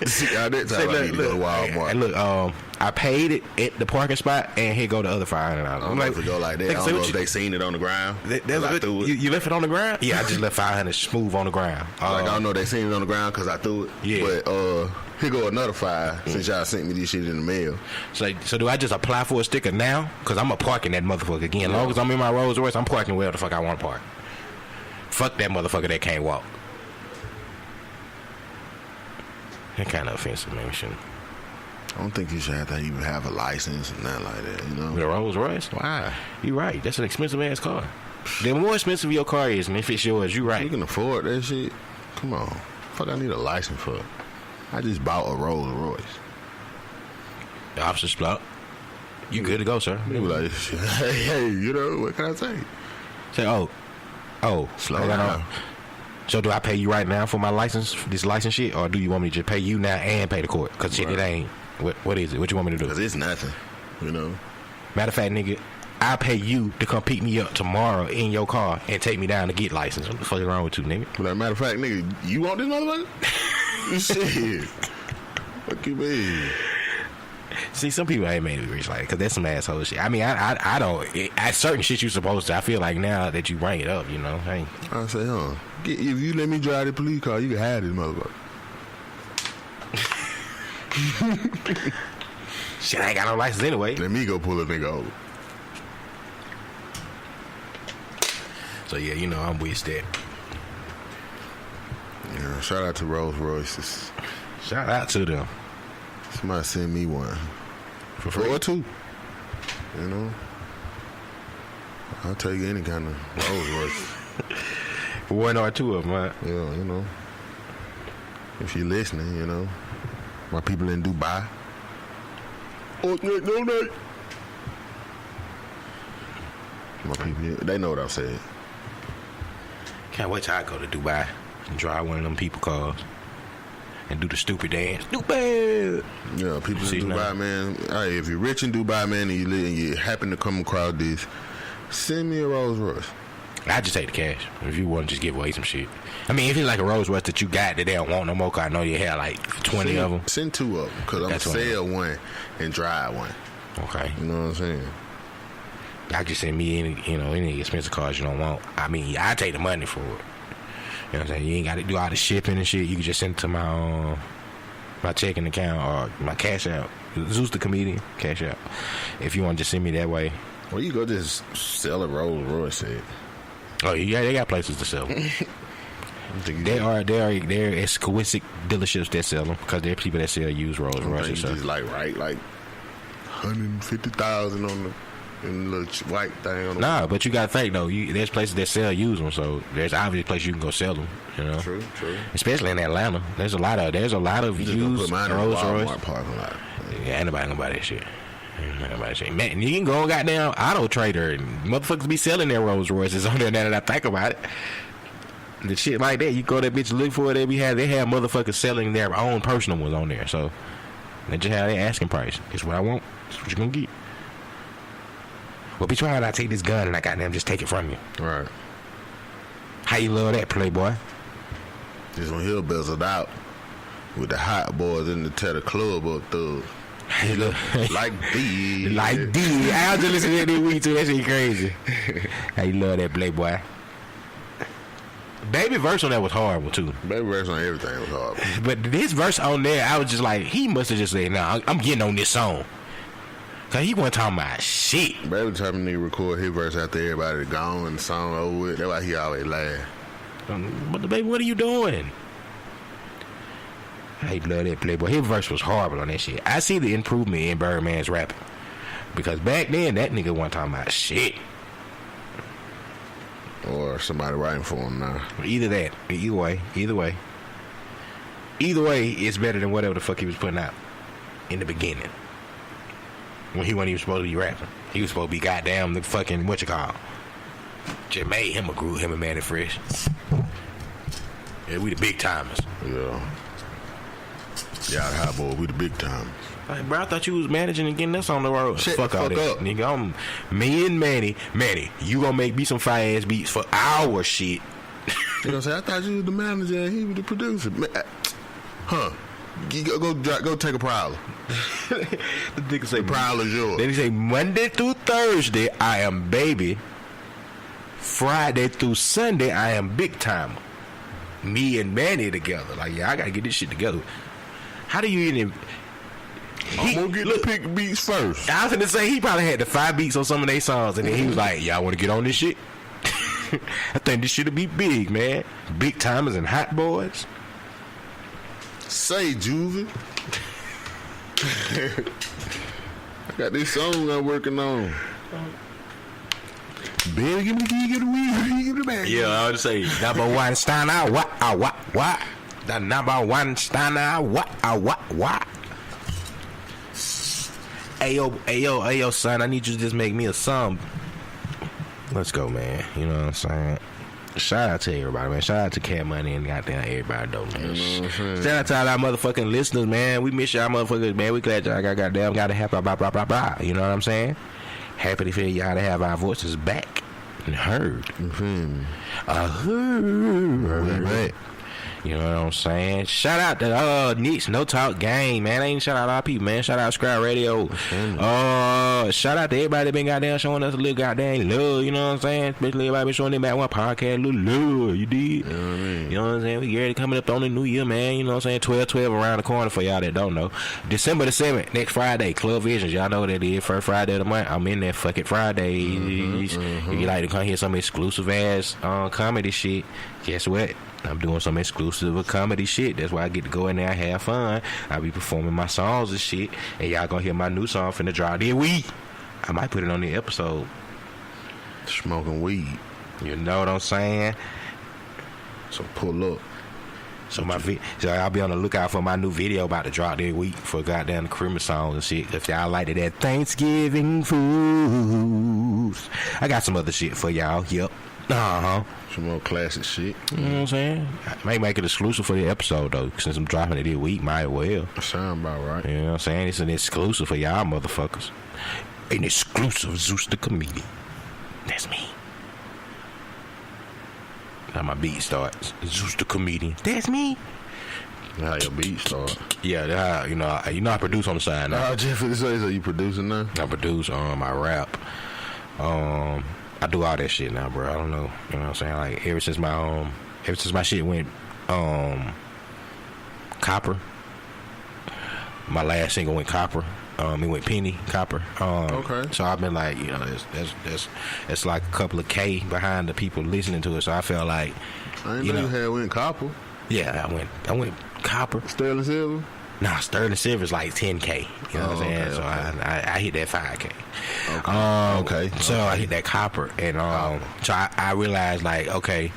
See y'all next time. I need to go to Walmart. And look, I paid it at the parking spot, and here go the other $500. I don't know if it go like that. I don't know if they seen it on the ground. You left it on the ground? Yeah, I just left $500 smooth on the ground. Like, I don't know if they seen it on the ground because I threw it. Yeah. But here go another $5 since y'all sent me this shit in the mail. So do I just apply for a sticker now? Because I'm going to park in that motherfucker again. As long as I'm in my Rolls Royce, I'm parking wherever the fuck I want to park. Fuck that motherfucker that can't walk. That kind of offensive, man. I don't think you should have to even have a license and nothing like that, you know? With a Rolls Royce? Why? You right. That's an expensive ass car. The more expensive your car is, and if it's yours, you right. You can afford that shit? Come on. Fuck, I need a license for it. I just bought a Rolls Royce. The officer's block. You good to go, sir. They be like, hey, you know, what can I say? Say, slow down. So do I pay you right now for my license, this license shit, or do you want me to just pay you now and pay the court? Because shit, it ain't. What is it? What you want me to do? Because it's nothing, you know. Matter of fact, nigga, I pay you to come pick me up tomorrow in your car and take me down to get licensed. What the fuck is wrong with you, nigga? Like, matter of fact, nigga, you want this motherfucker? Shit. Fuck you mean? See, some people ain't made me rich like, because that's some asshole shit. I mean, I don't. At certain shit you supposed to. I feel like now that you bring it up, you know. Hey. I say, if you let me drive the police car, you can have this motherfucker. Shit, I ain't got no license anyway. Let me go pull a nigga over. So yeah, you know, I'm with that. Yeah, shout out to Rolls Royces. Shout out to them. Somebody send me one. For free? Or two. You know? I'll take any kind of Rolls Royce. One or two of them, right? Yeah, you know. If you're listening, you know. My people in Dubai. Oh, no. My people, they know what I'm saying. Can't wait till I go to Dubai and drive one of them people cars and do the stupid dance. Stupid! Yeah, people in Dubai, man. Hey, if you're rich in Dubai, man, and you happen to come across this, send me a Rolls Royce. I just take the cash if you want to just give away some shit. I mean, if it's like a Rolls Royce that you got that they don't want no more, cause I know you have like 20 of them. Send 2 of them, because I'm going to sell one and drive one. Okay. You know what I'm saying? I just send me any expensive cars you don't want. I mean, I take the money for it. You know what I'm saying? You ain't got to do all the shipping and shit. You can just send it to my checking account or my cash out. Zeus Da Comedian, cash out. If you want to just send me that way. Well, you go just sell a Rolls Royce. Oh yeah, they got places to sell them. They're exquisite dealerships that sell them because they're people that sell used Rolls Royces. Just like 150,000 on the little white thing on the Nah, but you gotta think though. There's places that sell used them, so there's obviously places you can go sell them. You know, true. Especially in Atlanta, there's a lot of used Rolls Royce. Yeah, ain't nobody gonna buy that shit. Man, you can go on goddamn Auto Trader and motherfuckers be selling their Rolls Royces on there now that I think about it. The shit like that, you go that bitch look for it, they have motherfuckers selling their own personal ones on there. So they just have their asking price. It's what I want. It's what you're gonna get. Well, bitch, why would I take this gun and I goddamn just take it from you? Right. How you love that, Playboy? Just when he'll bezel out with the hot boys in the tether club up thug. Like D. Like D. I was just listening to that this week too. That shit crazy. How you love that, Playboy? Baby verse on that was horrible too. Baby verse on everything was horrible. But this verse on there, I was just like, he must have just said, "Nah, I'm getting on this song." Cause he wasn't talking about shit. Baby type of nigga record his verse after everybody gone and the song over with. That's why he always laugh. But the baby, what are you doing? I love that, Playboy. His verse was horrible on that shit. I see the improvement in Birdman's rapping. Because back then, that nigga wasn't talking about shit. Or somebody writing for him now. Either that. Either way. Either way, it's better than whatever the fuck he was putting out in the beginning. When he wasn't even supposed to be rapping. He was supposed to be goddamn the fucking, what you call? Just made him a group, him and Manny Fresh. Yeah, we the big timers. Yeah. Y'all the hot boy, we the big timers. Like, bro, I thought you was managing and getting us on the road. Shut fuck the all fuck that. up. Nigga, I'm me and Manny, you gonna make me some fire ass beats for our shit. You know what I'm saying? I thought you was the manager and he was the producer. Huh. Go take a prowler. The nigga say prowler's yours. Then he say Monday through Thursday I am baby. Friday through Sunday I am big timer. Me and Manny together. Like, yeah, I gotta get this shit together. How do you even? I'm gonna get the pick beats first. I was gonna say he probably had the 5 beats on some of their songs, and then he was like, "Y'all want to get on this shit? I think this shit'll be big, man. Big timers and hot boys." Say, Juvie. I got this song I'm working on. Baby, give me the key, give the weed, give the bag. Yeah, I would say number one Steiner, what? The number one Steiner, what? Ayo, son, I need you to just make me a song. Let's go, man. You know what I'm saying? Shout out to everybody, man. Shout out to Cat Money and goddamn everybody, though, man. You know what I'm saying? Shout out to all our motherfucking listeners, man. We miss y'all motherfuckers, man. We glad y'all got a happy blah. You know what I'm saying? Happy to feel y'all to have our voices back and heard. Mm-hmm. Right. You know what I'm saying? Shout out to Nick's No Talk Gang, man. I ain't shout out our people, man. Shout out Scrap Radio. Shout out to everybody that been goddamn showing us a little goddamn love, you know what I'm saying? Especially everybody been showing them back one podcast, a little love, you did? You know what I mean? You know what I'm saying? We already coming up on the new year, man. You know what I'm saying? 12-12 around the corner for y'all that don't know. December the 7th, next Friday, Club Visions. Y'all know what that is. First Friday of the month. I'm in there fucking Fridays. If you like to come hear some exclusive ass comedy shit, guess what? I'm doing some exclusive comedy shit. That's why I get to go in there and have fun. I be performing my songs and shit. And y'all gonna hear my new song finna drop this week. I might put it on the episode. Smoking weed. You know what I'm saying? So pull up. So I'll be on the lookout for my new video about to drop this week for goddamn Christmas songs and shit. If y'all like that Thanksgiving foods, I got some other shit for y'all. Yep. Some more classic shit. You know what I'm saying? I may make it exclusive for the episode though, since I'm dropping it this week. Might well. Sound about right. You know what I'm saying? It's an exclusive for y'all motherfuckers. An exclusive Zeus Da Comedian. That's me. How my beat starts. Zeus Da Comedian. That's me. How your beat start? Yeah, you know I produce on the side now. Jeffrey, so you producing now? I produce I rap. I do all that shit now, bro. I don't know. You know what I'm saying? Like ever since my shit went copper. My last single went copper. It went penny copper. Okay. So I've been like, you know, that's like a couple of K behind the people listening to it. So I felt like, I didn't know you had went copper. Yeah, I went copper. Sterling silver. Nah, sterling silver is like 10K. You know what I'm saying? Okay, so okay. I hit that 5K. Okay. So I hit that copper, and so I realized like, okay,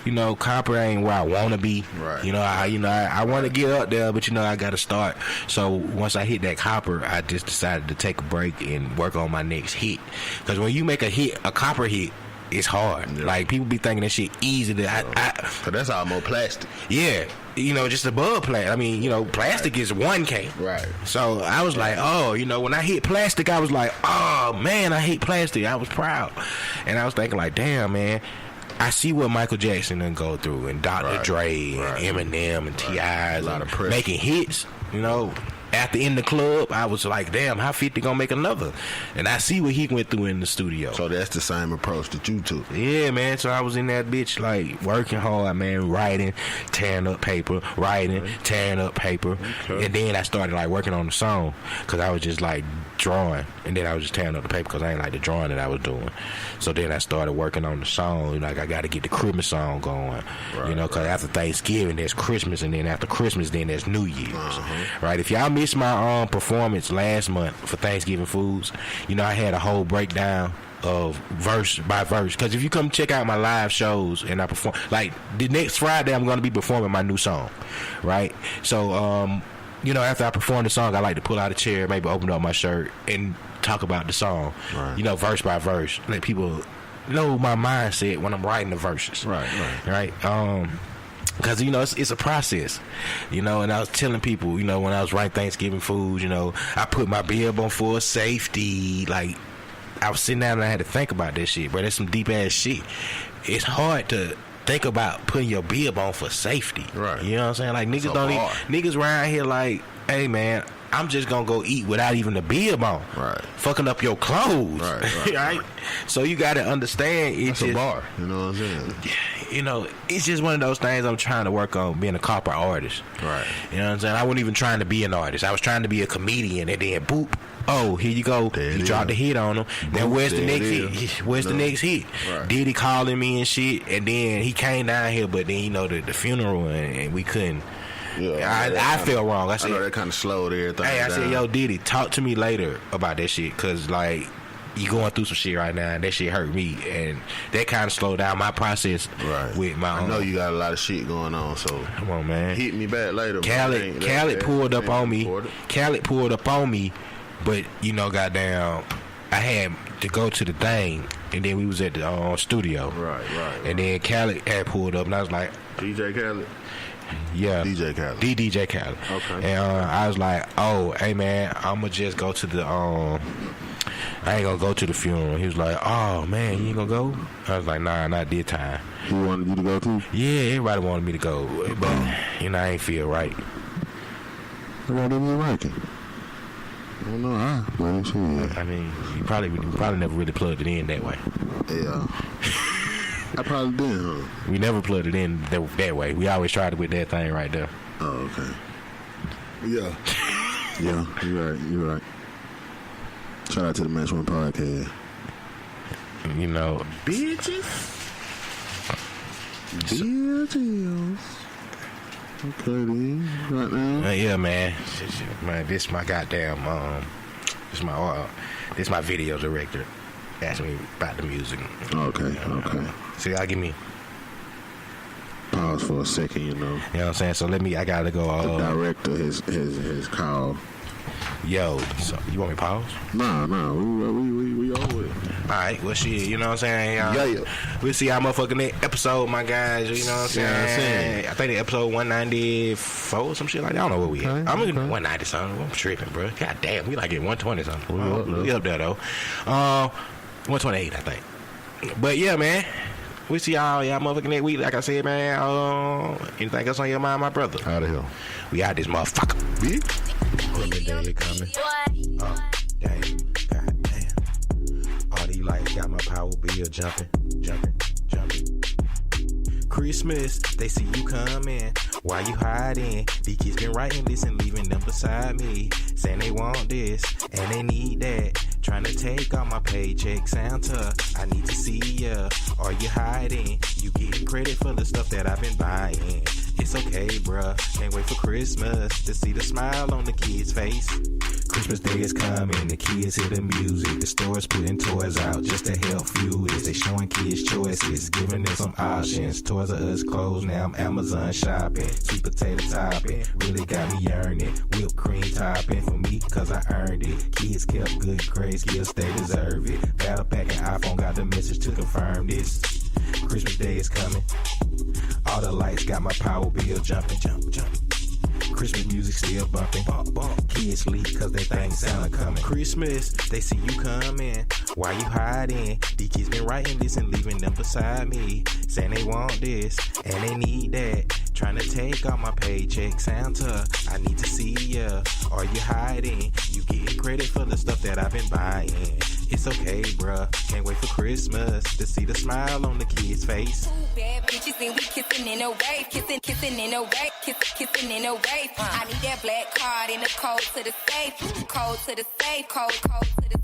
you know, copper ain't where I want to be. Right. You know, I want to get up there, but you know, I got to start. So once I hit that copper, I just decided to take a break and work on my next hit. Because when you make a copper hit, it's hard. Yeah. Like people be thinking that shit easy. So that's almost plastic. Yeah. You know, just above plastic. I mean, you know, plastic is 1K. Right. So I was like, oh, you know, when I hit plastic, I was like, oh man, I hate plastic. I was proud, and I was thinking like, damn, man. I see what Michael Jackson done go through, and Dr. Dre, and Eminem, and T.I. A lot of pressure. making hits, you know. After in the club, I was like, damn, how 50 gonna make another? And I see what he went through in the studio. So that's the same approach that you took. Yeah, man. So I was in that bitch, like, working hard, man, writing, tearing up paper, tearing up paper. Okay. And then I started, like, working on the song, because I was just, like, drawing. And then I was just tearing up the paper, because I ain't like the drawing that I was doing. So then I started working on the song. You know, like, I got to get the Christmas song going. You know, because after Thanksgiving, there's Christmas. And then after Christmas, then there's New Year's. Right? If y'all missed my performance last month for Thanksgiving foods, you know, I had a whole breakdown of verse by verse, because if you come check out my live shows and I perform, like the next Friday I'm going to be performing my new song, right? So you know, after I perform the song, I like to pull out a chair, maybe open up my shirt and talk about the song, you know, verse by verse, let people know my mindset when I'm writing the verses, right? Because, you know, it's a process, you know, and I was telling people, you know, when I was writing Thanksgiving foods, you know, I put my bib on for safety. Like, I was sitting down and I had to think about that shit, bro. That's some deep ass shit. It's hard to think about putting your bib on for safety. Right. You know what I'm saying? Like, niggas niggas around here like, hey, man, I'm just gonna go eat without even the bib on. Right. Fucking up your clothes. Right. So you gotta understand it's a bar. You know what I'm saying? You know, it's just one of those things I'm trying to work on, being a corporate artist. Right. You know what I'm saying? I wasn't even trying to be an artist. I was trying to be a comedian, and then boop. Oh, here you go. You dropped the hit on him. Then where's the next hit? Where's the next hit? Right. Diddy calling me and shit, and then he came down here, but then, you know, the funeral, and we couldn't. Yeah, I felt wrong. I know that kind of slowed everything down. I said, yo, Diddy, talk to me later about that shit, because, like, you going through some shit right now, and that shit hurt me, and that kind of slowed down my process with my own. I know you got a lot of shit going on, so come on, man. Hit me back later. Khaled pulled up on me. Khaled pulled up on me, but, you know, goddamn, I had to go to the thing, and then we was at the studio. Right. And then Khaled had pulled up, and I was like, DJ Khaled? Yeah. DJ Khaled. DJ Khaled. Okay. And I was like, oh, hey, man, I'm going to just go to the, I ain't going to go to the funeral. He was like, oh, man, you ain't going to go? I was like, nah, not this time. He wanted you to go too? Yeah, everybody wanted me to go. But, you know, I ain't feel right. Why didn't you like it? I don't know. I mean, you probably never really plugged it in that way. Yeah. I probably did, huh? We never plugged it in that way. We always tried it with that thing right there. Oh, okay. Yeah. Yeah, you're right. Shout out to the Match One Podcast. You know, bitches. Okay, then. Right now. Yeah, man. This my goddamn this my video director. Asked me about the music. Okay. So y'all give me pause for a second, you know. You know what I'm saying? So I gotta go. The director his call. Yo, so you want me to pause? Nah, we over it. Alright, well shit, you know what I'm saying? Yeah. We'll see y'all motherfucking next episode, my guys, you know what I'm saying? I think the episode 194, some shit like that. I don't know where we at. I'm in 190 something. I'm tripping, bro. God damn, we like at 120 something. We up there though. 128, I think. But yeah, man. We see y'all motherfucking next week. Like I said, man, anything else on your mind, my brother? How the hell? We out this motherfucker. Bitch. Day coming. Damn. God damn. All these lights got my power bill jumping. Christmas, they see you coming. Why you hiding? These kids been writing this and leaving them beside me. Saying they want this and they need that. Trying to take all my paycheck, Santa. I need to see ya. Are you hiding? You getting credit for the stuff that I've been buying. It's okay, bruh. Can't wait for Christmas to see the smile on the kid's face. Christmas Day is coming, the kids hear the music. The stores putting toys out just to help fuel it. They showing kids choices, giving them some options. Toys R Us closed, now I'm Amazon shopping. Sweet potato topping, really got me yearning. Whipped cream topping for me, cause I earned it. Kids kept good grades, skills they deserve it. Battle Pack and iPhone got the message to confirm this. Christmas Day is coming. All the lights got my power bill jumping. Christmas music still bumping. Kids sleep cause they think Santa coming. Christmas, they see you coming. Why you hiding? These kids been writing this and leaving them beside me. Saying they want this and they need that. Trying to take all my paycheck, Santa. I need to see ya. Are you hiding? You getting credit for the stuff that I've been buying. It's okay, bruh. Can't wait for Christmas to see the smile on the kid's face. Two bad bitches and we kissing in a wave, kissing in a wave, kissing in a wave. I need that black card in the code to the safe, code to the safe, code to the